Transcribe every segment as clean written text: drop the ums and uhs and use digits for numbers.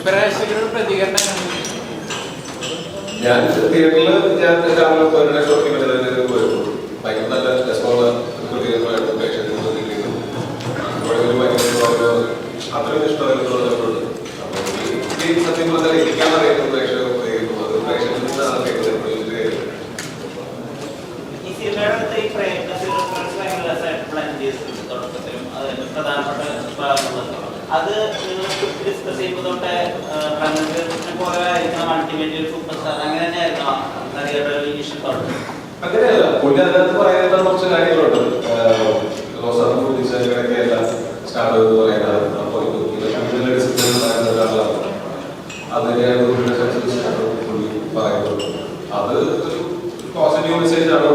പ്രേക്ഷകരുടെ പ്രതികരണം ഞാൻ തിയേറ്ററിൽ രാവിലെ പേരുടെ ഷോപ്പിംഗ് ഭയങ്കര നല്ല രസമുള്ള പ്രതികരണമായിട്ട് പ്രേക്ഷകർ അത്രയും ഇഷ്ടമായിരുന്നു. അപ്പോൾ സത്യം പറഞ്ഞാൽ എനിക്കാണ് അറിയുന്നത് പ്രേക്ഷകർ പ്രതികരിക്കുന്നു, അത് പ്രേക്ഷകരിൽ നിന്നാണ് അറിയുന്നത്. അത് ഡിസ്കസ് ചെയ്യുമ്പോഴോട്ടെ അൾട്ടിമേറ്റ് സൂപ്പർ സ്റ്റാർ അങ്ങനെ തന്നെയായിരുന്നു നടികളുടെ ഇനിഷ്യൽ തോട്ട്. അങ്ങനെയല്ല, പുള്ളി അതിനകത്ത് പറയുന്ന കുറച്ച് കാര്യങ്ങളുണ്ട്. സ്റ്റാർട്ട് പറയുന്നത് അപ്പോൾ ഡിസിപ്ലിൻ പറയുന്ന ഒരാളാണ്. അതിനെ പുള്ളി പറയുന്നത് അത് ഒരു പോസിറ്റീവ് മെസ്സേജ് ആണ്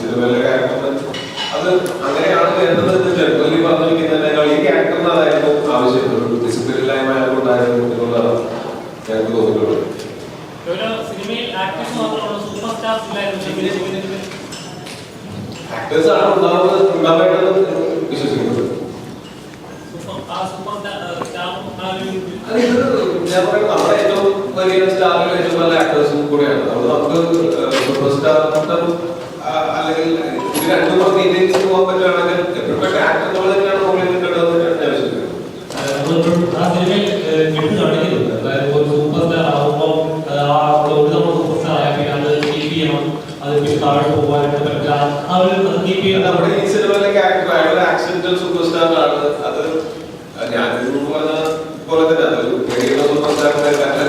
സിനിമയിലെ ക്യാരക്ടർ. അത് അങ്ങനെയാണ് വേണ്ടത്. ജനറലി പറഞ്ഞിരിക്കുന്നതിനേക്കാൾ ഈ ക്യാരക്ടറിന് അതായിരുന്നു ആവശ്യം. ഒരു ഡിസിപ്ലിൻ ഇല്ലായ്മ ഉണ്ടായിരുന്നു എന്നുള്ളതാണ് ഞങ്ങൾക്ക് തോന്നിയിട്ടുള്ളത്. ആക്ടേഴ്സ് ആണ് ഉണ്ടാവേണ്ടത് വിശ്വസിക്കുന്നത്. ഞാൻ പറയുന്നത് നമ്മുടെ ഏറ്റവും വലിയ സ്റ്റാറിൽ ഏറ്റവും നല്ല ആക്ടേഴ്സും കൂടെയാണ്. നമുക്ക് സൂപ്പർ സ്റ്റാർ അല്ലെങ്കിൽ ഇത് രണ്ടും മെയിൻറ്റെയിൻസ് പോകാൻ പറ്റുകയാണെങ്കിൽ എപ്പോഴും ആക്ടർ തന്നെയാണ് മുകളിൽ നിൽക്കേണ്ടതെന്ന് ഞാൻ വിശ്വസിക്കുന്നത്. നമ്മുടെ ഈ സിനിമയിലെ ക്യാരക്ടർ അയാളുടെ ആക്സിഡന്റൽ സൂപ്പർ സ്റ്റാറാണ്. അത് ഞാൻ പറഞ്ഞ പോലെ തന്നെ അതൊരു സൂപ്പർ സ്റ്റാറിന്റെ കഥ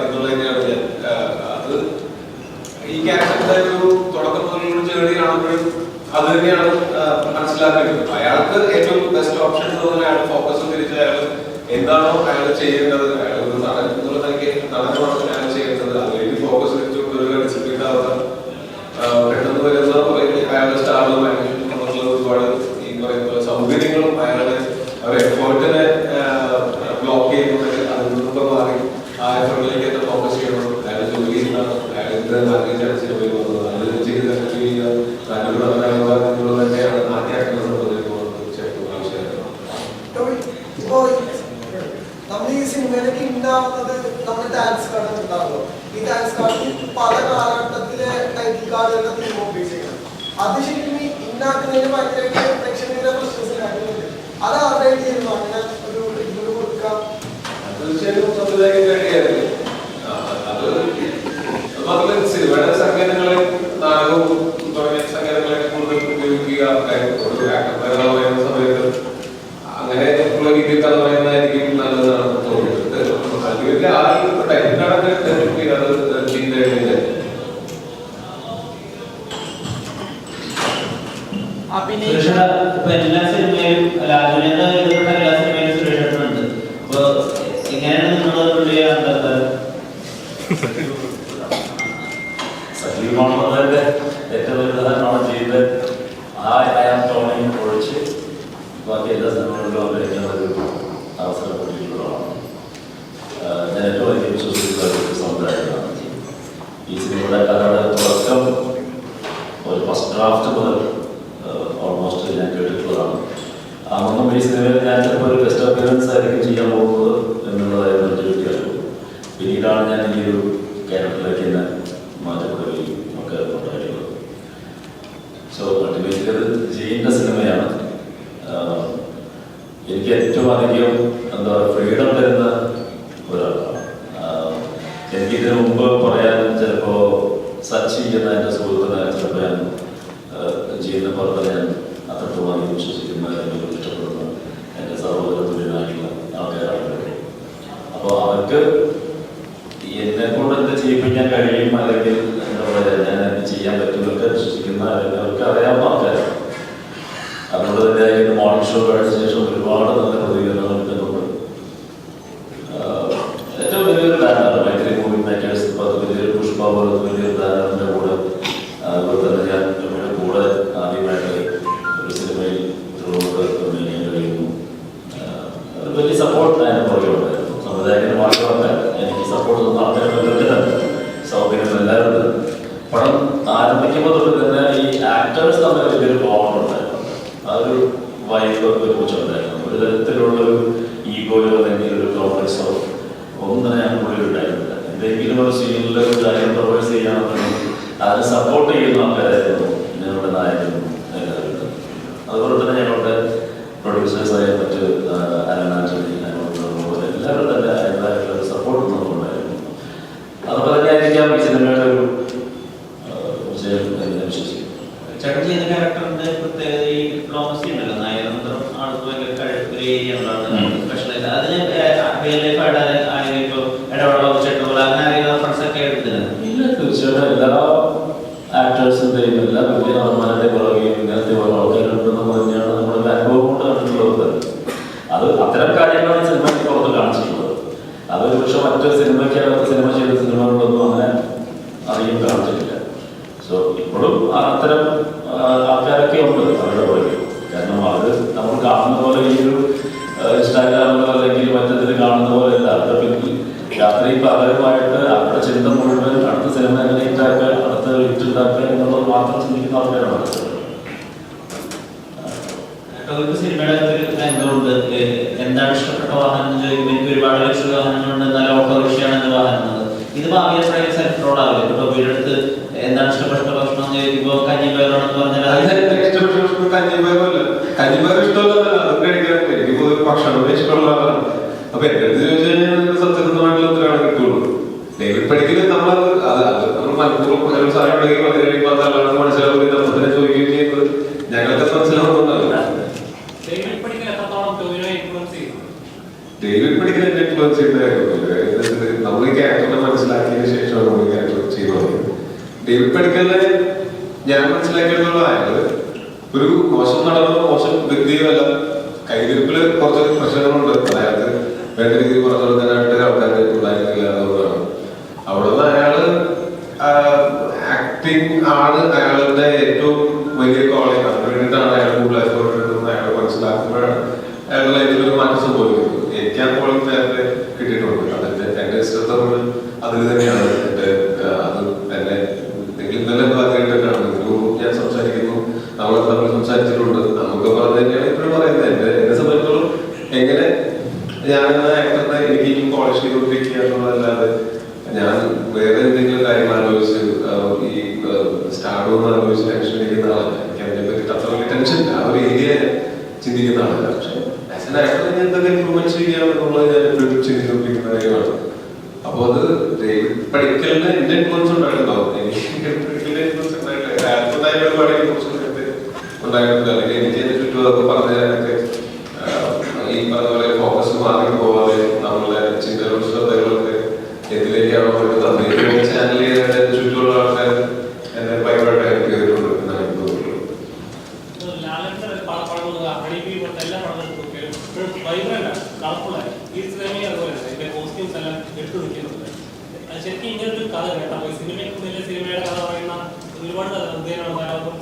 എന്നുള്ള തന്നെയാണ് ഞാൻ. അത് ഈ ക്യാരക്ടറിന്റെ ഒരു തുടക്കം മുതലുള്ള ജേർണി കാണുമ്പോഴും അത് തന്നെയാണ് മനസ്സിലാക്കേണ്ടത്. അയാൾക്ക് ഏറ്റവും ബെസ്റ്റ് ഓപ്ഷൻ എന്ന് അയാൾ ഫോക്കസ് തിരിച്ച് അയാൾ എന്താണോ അയാൾ ചെയ്യേണ്ടത്, അയാൾ ഒരു നടൻ എന്നുള്ള തനിക്ക് നടനമാണ് അയാൾ ചെയ്യേണ്ടത്. അതിലേക്ക് ഫോക്കസ് വെച്ചുകൊണ്ട് ഒരു ഡിസിപ്ലിൻ ആവുക. പെട്ടെന്ന് വരുന്ന അയാളുടെ സ്റ്റാറും ഒരുപാട് ഈ പറയുന്ന സൗകര്യങ്ങളും അയാളുടെ എഫേർട്ടിനെ ബ്ലോക്ക് ചെയ്യുന്നത് അതിൽ നിന്നൊക്കെ മാറി ആ എഫേർട്ടിലേക്ക് തന്നെ ഫോക്കസ് ചെയ്യണം. അയാൾ ജോലി ചെയ്യുന്നതാണ്, അയാൾ എന്ത് മാർഗിച്ചാണ് സിനിമയിൽ വന്നത്, അത് ചെയ്ത് ചെയ്യുക നല്ലൊരു നടനാകുക എന്നുള്ളത് തന്നെയാണ് ആദ്യ ആക്ടേഴ്സ് തീർച്ചയായിട്ടും ആവശ്യമായിരുന്നു. നമ്മൾ ഈ സിനിമയിലേക്ക് ഉണ്ടാവുന്നത് നമ്മുടെ ഡാൻസ് കാർഡ് ഉണ്ടാവുമല്ലോ. ഈ ഡാൻസ് കാർഡ് പല കാലഘട്ടത്തിലെ ടൈറ്റിൽ കാർഡുകളുടെ തീം ഉപയോഗിച്ചിരിക്കണം. അത് ശരിക്കും ഉണ്ടാക്കുന്നതിന് ഭയങ്കരമായിട്ട് പ്രേക്ഷകരുടെ പ്രശ്നങ്ങളുണ്ട്. അത് ആരുടെ ചെയ്യുന്നു അങ്ങനെ ഒരു ഇത് കൊടുക്കാം. തീർച്ചയായിട്ടും സംവിധായകൻ കഴിയാറില്ല. അത് മാത്രമല്ല സിനിമയുടെ സങ്കേതങ്ങളെ നാടകവും തുടങ്ങിയ സങ്കേതങ്ങളെ കൂടുതൽ ഉപയോഗിക്കുക. ആക്ടർമാരെന്ന് പറയുന്ന സമയത്ത് അങ്ങനെ ഉള്ള രീതിയിൽ കഥ പറയുന്നതായിരിക്കും നല്ലതാണ് തോന്നുന്നത്. അതിൽ ആ ടൈറ്റിലൊക്കെ അത് ചെയ്തേണ്ടില്ല. എല്ലാ സിനിമയിലും രാജുവിന്റെ എല്ലാ സിനിമയിലും സുരേഷേട്ടനുണ്ട്. അപ്പൊ എങ്ങനെയാണ് നിങ്ങള് സജീവമാണെന്നതിന്റെ ഏറ്റവും വലുതാണ് ചെയ്ത് ടോണിങ് ഒഴിച്ച് ബാക്കി എല്ലാ സിനിമകളിലും അഭിനയിക്കാൻ ഒരു അവസരം കിട്ടിയിട്ടുള്ളതാണ്. ഞാൻ ഏറ്റവും അധികം വിശ്വസിക്കുന്ന ഒരു സമുദായമാണ് ഈ സിനിമയുടെ കഥയുടെ തുടക്കം. ഒരു ഫസ്റ്റ് ഡ്രാഫ്റ്റ് മുതൽ ഓൾമോസ്റ്റ് ഞാൻ കേട്ടിട്ടുള്ളതാണ്. അന്നും ഈ സിനിമയിൽ ഞാൻ ചിലപ്പോൾ ഒരു ഗസ്റ്റ് അപ്പിയറൻസ് ആയിരിക്കും ചെയ്യാൻ പോകുന്നത് എന്നുള്ളതായിരുന്നു എൻ്റെ ഒരു അറിവ്. പിന്നീടാണ് ഞാൻ ഈ ഒരു ക്യാരക്ടറിലേക്ക് തന്നെ മാറ്റപ്പെടുകയും ഒക്കെ ഉണ്ടായിട്ടുള്ളത്. സോ അൾട്ടിമേറ്റ്ലി അത് ജീൻ്റെ സിനിമയാണ്. എനിക്ക് ഏറ്റവും അധികം എന്താ പറയുക ഫ്രീഡം തരുന്ന ഒരാളാണ്. എനിക്കിതിനു മുമ്പ് പറയാൻ ചിലപ്പോൾ സച്ചി എന്ന എൻ്റെ സുഹൃത്തിനെ ചിലപ്പോൾ ഞാൻ ജീവനെ പറഞ്ഞ ഞാൻ അത്രത്തോളം വിശ്വസിക്കുന്ന എന്നോട് ഇഷ്ടപ്പെടുന്ന എൻ്റെ സഹോദര തുല്യനായിട്ടുള്ള ആൾക്കാരാണ്. അപ്പോൾ അവർക്ക് എന്നെ കൊണ്ട് എന്ത് ചെയ്യിപ്പിക്കാൻ കഴിയും അല്ലെങ്കിൽ എന്താ പറയുക ഞാൻ എന്ത് ചെയ്യാൻ പറ്റുമെന്നൊക്കെ വിശ്വസിക്കുന്ന അല്ലെങ്കിൽ അവർക്ക് അറിയാവുന്ന ആൾക്കാരാണ്. അതുകൊണ്ട് തന്നെ ഇന്ന് മോർണിംഗ് ഷോ കഴിഞ്ഞ ശേഷം ഒരുപാട് നല്ല പ്രതികരണങ്ങൾ കിട്ടുന്നുണ്ട്. ഏറ്റവും വലിയൊരു ബാനർ മൈത്രി മൂവി മേക്കേഴ്സ് വലിയൊരു പുഷ്പ പോലത്തെ വലിയൊരു ബാനറിൻ്റെ കൂടെ അതുപോലെ തന്നെ ഞാൻ നമ്മുടെ കൂടെ ആദ്യമായിട്ട് ഒരു സിനിമയിൽ അഭിനയിക്കാൻ കഴിയുന്നു. വലിയ സപ്പോർട്ട് അതിന് പുറകെ ഉണ്ടായിരുന്നു. സമുദായത്തിന് മാത്രമല്ല എനിക്ക് സപ്പോർട്ട് തന്ന ആൾക്കാരുടെ സൗകര്യം എല്ലാവരും. പടം ആരംഭിക്കുമ്പോൾ തൊട്ട് തന്നെ ഈ ആക്ടേഴ്സ് തമ്മിൽ വലിയൊരു ബോണ്ട് ഉണ്ടായിരുന്നു. അതൊരു വൈബ് ഒരുമിച്ചുണ്ടായിരുന്നു. ഒരു തരത്തിലുള്ളൊരു ഈഗോയോ അല്ലെങ്കിൽ ഒരു കോംപ്ലക്സോ ഒരുപക്ഷെ മറ്റു സിനിമയ്ക്കകത്ത് സിനിമ ചെയ്ത സിനിമകളൊന്നും അങ്ങനെ അധികം കാണിച്ചിട്ടില്ല. സോ ഇപ്പോഴും അത്തരം ആൾക്കാരൊക്കെ ഉണ്ട് അവരുടെ പുറകെ. കാരണം അത് നമ്മൾ കാണുന്ന പോലെ ഈ ഒരു ഇൻസ്റ്റാഗ്രാമിലോ അല്ലെങ്കിൽ മറ്റതിൽ കാണുന്ന പോലെ അല്ല. അവരുടെ പിന്നിൽ രാത്രി പകരമായിട്ട് അവരുടെ ചിന്ത മുഴുവൻ അടുത്ത സിനിമ എങ്ങനെ ഹിറ്റാക്കുക, അടുത്ത ഹിറ്റ് ഉണ്ടാക്കുക എന്നുള്ളത് മാത്രം ചിന്തിക്കുന്ന ആൾക്കാരാണ്. സിനിമയുടെ എന്തുകൊണ്ട് എന്താണ് ഇഷ്ടപ്പെട്ട വാഹനം എന്ന് ചോദിക്കുമ്പോൾ എനിക്ക് ഒരുപാട് ലക്ഷ്യ വാഹനങ്ങളുണ്ട്, എന്നാലും ഓട്ടോറിക്ഷയാണ് എന്റെ വാഹനം. ഇത് ഭാവിയിൽ സെൽഫ് റോഡാവില്ല. ഇപ്പൊ ടോബിയുടെ അടുത്ത് എന്താണ് ഇഷ്ടപ്പെട്ട ഭക്ഷണം എന്ന് ചോദിക്കുമ്പോൾ കഞ്ഞിപ്പയറാണെന്ന് പറഞ്ഞാൽ കഞ്ഞിപ്പയർ ഇഷ്ടമല്ല, അത് കഴിക്കാൻ എനിക്ക് ഭക്ഷണം ഇഷ്ടമുള്ളതാണ്. അപ്പൊ എന്റെ അടുത്ത് ചോദിച്ചു കഴിഞ്ഞാൽ സത്യസന്ധമായിട്ടുള്ള ഉത്തരവാണ് കിട്ടുള്ളൂ. ഡേവിഡ് പടിക്കൽ നമ്മൾ മനഃപൂർവ്വം സാധനം ഉണ്ടെങ്കിൽ പതിനേഴ് മനസ്സിലാവുകയും നമ്മൾ തന്നെ ചോദിക്കുകയും ചെയ്യുന്നത് ഞങ്ങൾക്ക് മനസ്സിലാവുന്നുണ്ടല്ലോ. ഡേവിഡ് പടിക്കൽ എന്നെ ഇൻഫ്ലുവൻസ് ചെയ്യുന്ന കാര്യമൊന്നുമില്ല. നമ്മൾ ഈ ക്യാരക്ടറിനെ മനസ്സിലാക്കിയതിനു ശേഷമാണ് നമ്മൾ ഈ ക്യാരക്ടർ ചെയ്യുന്നത്. ഡേവിഡ് പടിക്കലിനെ ഞാൻ മനസ്സിലാക്കിയിട്ടുള്ള അയാള് ഒരു മോശം നടന്നോ മോശം വ്യക്തിയോ അല്ല. കൈതിരിപ്പില് കുറച്ച് പ്രശ്നങ്ങളുണ്ട്. അതായത് വേണ്ട രീതിയിൽ പറഞ്ഞു കൊടുക്കാനായിട്ട് ആൾക്കാർ ഉണ്ടായിരുന്നില്ല എന്നുള്ളതാണ്. അവിടെ നിന്ന് അയാള് ആക്ടിങ് ആണ് അയാളുടെ ഏറ്റവും വലിയ കോളിംഗ്. അതിന് വേണ്ടിയിട്ടാണ് അയാൾ കൂടുതൽ എഫേർട്ട് എടുക്കുന്നത്. അയാൾ മനസ്സിലാക്കുമ്പോഴാണ് അയാളുടെ ലൈഫിൽ ഒരു മാറ്റം സംഭവിക്കുന്നത്. എനിക്ക് ആ കോളിംഗ് നേരത്തെ കിട്ടിയിട്ടുണ്ട്. അതിന്റെ എന്റെ ഇഷ്ടത്തോട് അതിൽ തന്നെയാണ് എന്റെ അത് എന്നെ ഇന്നലെ കേട്ടിട്ടാണ് ഞാൻ സംസാരിക്കുന്നു, നമ്മൾ തമ്മിൽ സംസാരിച്ചിട്ടുണ്ട്. നമുക്ക് പറഞ്ഞു തന്നെയാണ് ഇപ്പോഴും പറയുന്നത്. എന്നെ സംബന്ധിച്ചോളം എങ്ങനെ ഞാനെന്ന ആക്ടറിനെ എനിക്ക് ഇനിയും പോളിഷ് ചെയ്തുകൊണ്ടിരിക്കുക എന്നുള്ളതല്ലാതെ ഞാൻ വേറെ എന്തെങ്കിലും കാര്യം ആലോചിച്ച് ഈ സ്റ്റാർഡൊന്നും ആലോചിച്ച് ടെൻഷൻ അടിക്കുന്ന ആളല്ല. എനിക്ക് അതിനെ പറ്റി അത്ര വലിയ ടെൻഷൻ ആ ഒരു ഏരിയ ചിന്തിക്കുന്ന ആളല്ല. പക്ഷെ ആസ് എൻ ആക്ടർ ഞാൻ എന്തൊക്കെ ഇമ്പ്രൂവ്മെന്റ് ചെയ്യാമെന്നുള്ളത് ഞാൻ എപ്പോഴും ചിന്തിച്ചുകൊണ്ടിരിക്കുന്ന കാര്യമാണ്. അപ്പൊ അത് ഡേവിഡ് പടിക്കലിന് എന്റെ ഇൻഫ്ലുവൻസ് ഉണ്ടായിട്ടുണ്ടാവും. എനിക്ക് ഇൻഫ്ലുവൻസ് ഉണ്ടായിട്ടില്ല. ഒരുപാട് ഇൻഫ്ലുവൻസ് ഉണ്ടായിട്ടുണ്ട്. അല്ലെങ്കിൽ എനിക്ക് എന്റെ ചുറ്റുമൊക്കെ പറഞ്ഞു തരാനൊക്കെ ഈ പറഞ്ഞ പോലെ ഫോക്കസ് മാറി പോവാതെ നമ്മളെ ചിന്തകളും ശ്രദ്ധകളൊക്കെ എന്തിലേക്കാണോ വരുന്നത് അതിലേക്ക് ചാനൽ ചെയ്യാൻ ചുറ്റുമുള്ള ആൾക്കാർ എന്നെ ഭയങ്കരമായിട്ട് ഹെൽപ്പ് ചെയ്തിട്ടുണ്ട് എന്നാണ് എനിക്ക് തോന്നുന്നത്. ശരിക്കും ഇങ്ങനൊരു കഥ കേട്ടാ സിനിമയുടെ കഥ പറയുന്ന ഒരുപാട്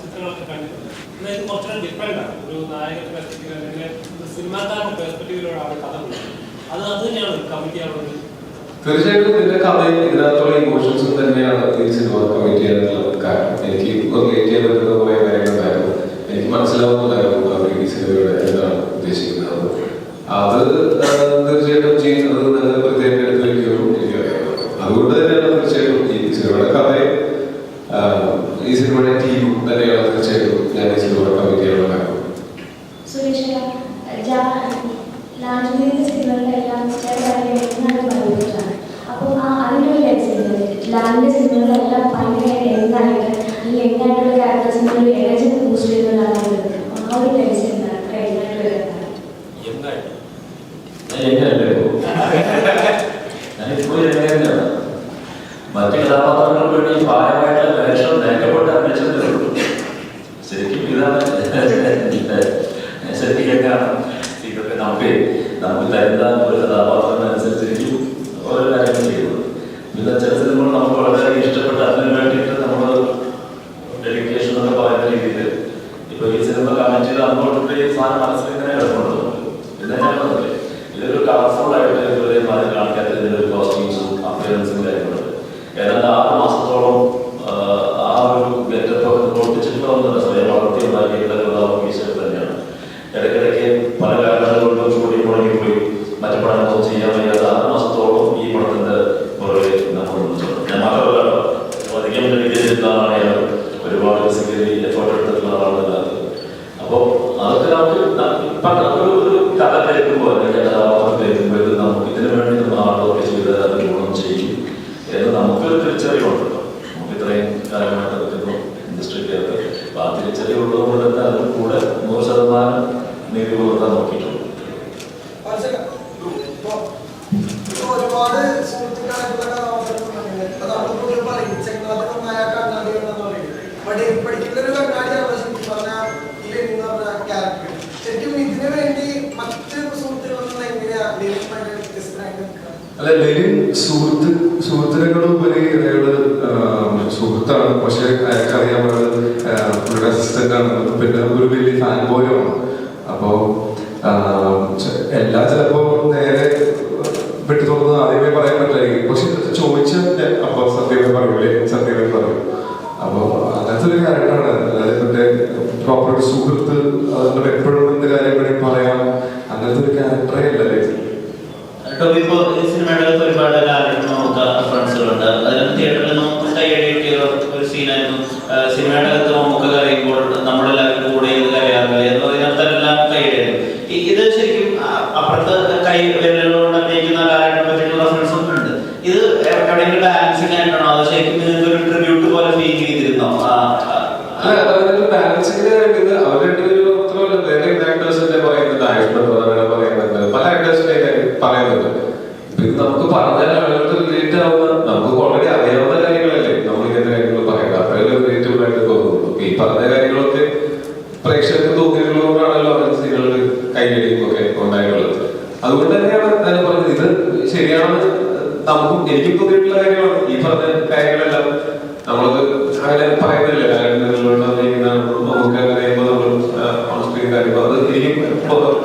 ചിത്രങ്ങളൊക്കെ കണ്ടിട്ടുണ്ട്. എന്നാൽ ഇത് കുറച്ചുകൂടെ ഡിഫറെന്റ് ആണ്. ഒരു നായകന്റെ പെർസ്പെക്റ്റീവ് അല്ലെങ്കിൽ സിനിമാക്കാരുടെ പെർസ്പെക്റ്റീവിലൂടെ ആണ് കഥ കൊടുക്കുന്നത്. അത് തന്നെയാണ് കമ്മിറ്റ് ചെയ്യാനുള്ളത്. തീർച്ചയായിട്ടും ഇതിന്റെ കഥയും ഇതിനകത്തുള്ള ഇമോഷൻസും തന്നെയാണ് ഈ സിനിമ കമ്മിറ്റ് ചെയ്യാനുള്ള കാരണം. എനിക്ക് റിലേറ്റ് ചെയ്യാൻ പറ്റുന്ന കുറെ കാര്യങ്ങളുണ്ടായിരുന്നു. എനിക്ക് മനസ്സിലാവുന്നുണ്ടായിരുന്നു അവർ ഈ സിനിമയുടെ എന്താണ് ഉദ്ദേശിക്കുന്നത്. അത് തീർച്ചയായിട്ടും ചെയ്യുന്നത് നല്ല പ്രത്യേകം എടുത്ത് വയ്ക്കുമെന്നും എനിക്കറിയാം. അതുകൊണ്ട് തന്നെയാണ് തീർച്ചയായിട്ടും ഈ സിനിമയുടെ കഥയും ഈ സിനിമയുടെ ടീം തന്നെയാണ് തീർച്ചയായിട്ടും ഞാൻ ഈ സിനിമ കമ്മിറ്റ് ചെയ്യാനുള്ള കാരണം. അപ്പോൾ അതിൻ്റെ ലാലിന്റെ സിനിമകളെല്ലാം ഭയങ്കര എന്തായിട്ട് ഈ എങ്ങായിട്ടുള്ള ക്യാരക്ടേഴ്സിന് ഒരു എനർജി ബൂസ്റ്റ് ചെയ്യുന്നതാണ്. ആ ഒരു ടെൻഷൻ മറ്റു കഥാപാത്രങ്ങൾക്ക് വേണ്ടി പ്രായമായിട്ടുള്ള വേഷം നേക്കപ്പെട്ട് അഭിനയിച്ചതേ ഉള്ളൂ. ശരിക്കും ഇതാണ് ശരിക്കും എങ്ങനെയാണ് ഇതൊക്കെ നമുക്ക് തരുന്ന ഒരു കഥാപാത്രത്തിനനുസരിച്ചിരിക്കും ഓരോ കാര്യങ്ങൾ ചെയ്യുന്നത്. പിന്നെ ചില സിനിമകൾ നമുക്ക് വളരെ ഇഷ്ടപ്പെട്ട അതിന് വേണ്ടിയിട്ട് നമ്മൾ ഡെഡിക്കേഷൻ എന്നൊക്കെ പറയുന്ന രീതിയിൽ ഇപ്പൊ ഈ സിനിമ കമന്റ് ചെയ്ത് അങ്ങോട്ട് ഈ സാധനം മനസ്സിൽ ഇങ്ങനെ കിടപ്പുണ്ട്. പിന്നെ ഞാൻ പറഞ്ഞില്ലേ ഇതൊരു കളർഫുൾ ആയിട്ട് ഇതുവരെ കാണിക്കാത്ത ഇതിന്റെ കോസ്റ്റ്യൂംസും അപ്പിയറൻസും കാര്യങ്ങളുണ്ട്. ഏതാണ്ട് 6 മാസത്തോളം ആ ഒരു ഗെറ്റപ്പ് പൊട്ടിച്ചിട്ടുള്ള സ്വയം വളർത്തി ഉണ്ടാക്കിയിട്ടുള്ള കഥാപാത്രം തന്നെയാണ്. ഇടയ്ക്കിടയ്ക്ക് പല കാരണങ്ങളുകൊണ്ടും ഷൂട്ടിംഗ് മുടങ്ങിപ്പോയി മറ്റു പടങ്ങളൊന്നും ചെയ്യാൻ വയ്യാതെ 6 മാസത്തോളം ഈ പടത്തിന്റെ പുറകെ നമ്മൾ ഞാൻ മാത്രമല്ല അധികം ഡെഡിക്കേറ്റ് ആളാണ്. ഒരുപാട് ഫിസിക്കലി എഫേർട്ട് എടുത്തിട്ടുള്ള ആളാണ്. അപ്പോൾ അതൊക്കെ നമുക്ക് ഒരു കഥ കേൾക്കുമ്പോൾ അല്ലെങ്കിൽ കഥാപാത്രം കേൾക്കുമ്പോൾ ഇത് നമുക്ക് ഇതിനു വേണ്ടി നമ്മൾ ആളൊക്കെ ചെയ്ത് അത് ഗുണം ചെയ്യും എന്ന് നമുക്കൊരു തിരിച്ചറിവുണ്ടല്ലോ. നമുക്ക് ഇത്രയും കാലമായിട്ട് എടുക്കുന്നു ഇൻഡസ്ട്രിക്കകത്ത്. അപ്പൊ ആ തിരിച്ചറിവുള്ളതുകൊണ്ട് തന്നെ അതിന് കൂടെ 100% നീതി പുലർത്താൻ നോക്കിയിട്ടുണ്ട്. ഒരുപാട് സുഹൃത്തുക്കളായിട്ടുള്ള കഥാപാത്രങ്ങൾ പറയും ചെങ്ങാത്തനായ കണ്ണാടികളെന്ന് പറയും. പഠിക്കുന്ന ഒരു കണ്ണാടിയാണ് ശരിക്കും പറഞ്ഞാൽ ഈ എന്ന് പറഞ്ഞ ക്യാരക്ടർ. ശരിക്കും ഇതിനു വേണ്ടി മറ്റ് സുഹൃത്തുക്കളിൽ നിന്ന് എങ്ങനെയാ വ്യത്യസ്തനായിട്ട് നിൽക്കുക? അല്ല, ലെനിൻ സുഹൃത്തിനേക്കാളുപരി അയാള് സുഹൃത്താണ്. പക്ഷെ അയാൾക്ക് അറിയാൻ പുള്ളിയുടെ അസിസ്റ്റന്റ് ആണ്, പിന്നെ ഒരു വലിയ ഫാൻ ബോയാണ്. അപ്പോ എല്ലാം ചിലപ്പോ നേരെ വെട്ടി തുറന്ന് ആദ്യമേ പറയാൻ പറ്റില്ലായിരിക്കും. പക്ഷെ ചോദിച്ചാൽ അപ്പൊ സത്യമേ പറയൂലേ, സത്യമേ പറയും. അപ്പൊ അങ്ങനത്തെ ഒരു ക്യാരക്ടറാണ്. അതായത് മറ്റേ പ്രോപ്പർ ഒരു സുഹൃത്ത്, അതുകൊണ്ട് എപ്പോഴും എന്ത് കാര്യം വേണമെങ്കിൽ പറയാം, അങ്ങനത്തെ ഒരു ക്യാരക്ടറേ അല്ലേ. ഇപ്പോ സിനിമയുടെ ഒരുപാട് റെഫറൻസുകളുണ്ട്. അതിനകത്ത് തിയേറ്ററിൽ നമുക്ക് കൈയടിയ ഒരു സീനായിരുന്നു. സിനിമയുടെ അകത്ത് നമുക്ക് കരയുമ്പോൾ നമ്മളെല്ലാവരും കൂടെ കരയാറില്ലേ എന്ന് പറയുന്നിടത്തെല്ലാം കൈയടിയായിരുന്നു. ഇത് ശരിക്കും അപ്പുറത്ത് കൈ വിരലുകളോട് അഭിനയിക്കുന്ന കാലഘട്ടത്തെ പറ്റിയുള്ള റെഫറൻസ് ഒക്കെ ഉണ്ട്. ഇത് എവിടെയെങ്കിലും ബാലൻസിംഗ് ആയിട്ടാണോ, അത് ശരിക്കും നിങ്ങൾക്ക് ഒരു ട്രിബ്യൂട്ട് പോലെ ഫീൽ ചെയ്തിരുന്നോ? ബാലൻസിംഗ് അവരുടെ ഒരു മാത്രമല്ല, വേറെ ആക്ടേഴ്സിന്റെ പറയുന്നുണ്ട്, ആയുഷ്മാൻ പറയുന്നുണ്ട്, പല ആക്ടേഴ്സിന്റെ പറയുന്നുണ്ട്. ഇത് നമുക്ക് പറഞ്ഞാൽ ആളുകൾക്ക് റിലേറ്റ് ആവുന്ന, നമുക്ക് ഓൾറെഡി അറിയാവുന്ന കാര്യങ്ങളല്ലേ നമ്മൾ ഇങ്ങനത്തെ കാര്യങ്ങൾ പറയുന്നത്. അപ്പോഴേ റിലേറ്റബിൾ ആയിട്ട് തോന്നുന്നു. ഈ പറഞ്ഞ കാര്യങ്ങളൊക്കെ പ്രേക്ഷകർക്ക് തോന്നിയുള്ളതുകൊണ്ടാണല്ലോ അവരുടെ സീനുകളിൽ കൈയടിയും ഒക്കെ ഉണ്ടായിട്ടുള്ളത്. അതുകൊണ്ട് തന്നെയാണ് ഞാൻ പറഞ്ഞത്, ഇത് ശരിയാണെന്ന് നമുക്കും എനിക്കും തോന്നിയിട്ടുള്ള കാര്യമാണ്. ഈ പറഞ്ഞ കാര്യങ്ങളെല്ലാം നമ്മളത് അങ്ങനെ പറയുന്നില്ല. നമുക്ക് അങ്ങനെ ചെയ്യുമ്പോൾ നമ്മൾ ഓൺസ്ക്രീൻ കാര്യം അത് എനിക്കും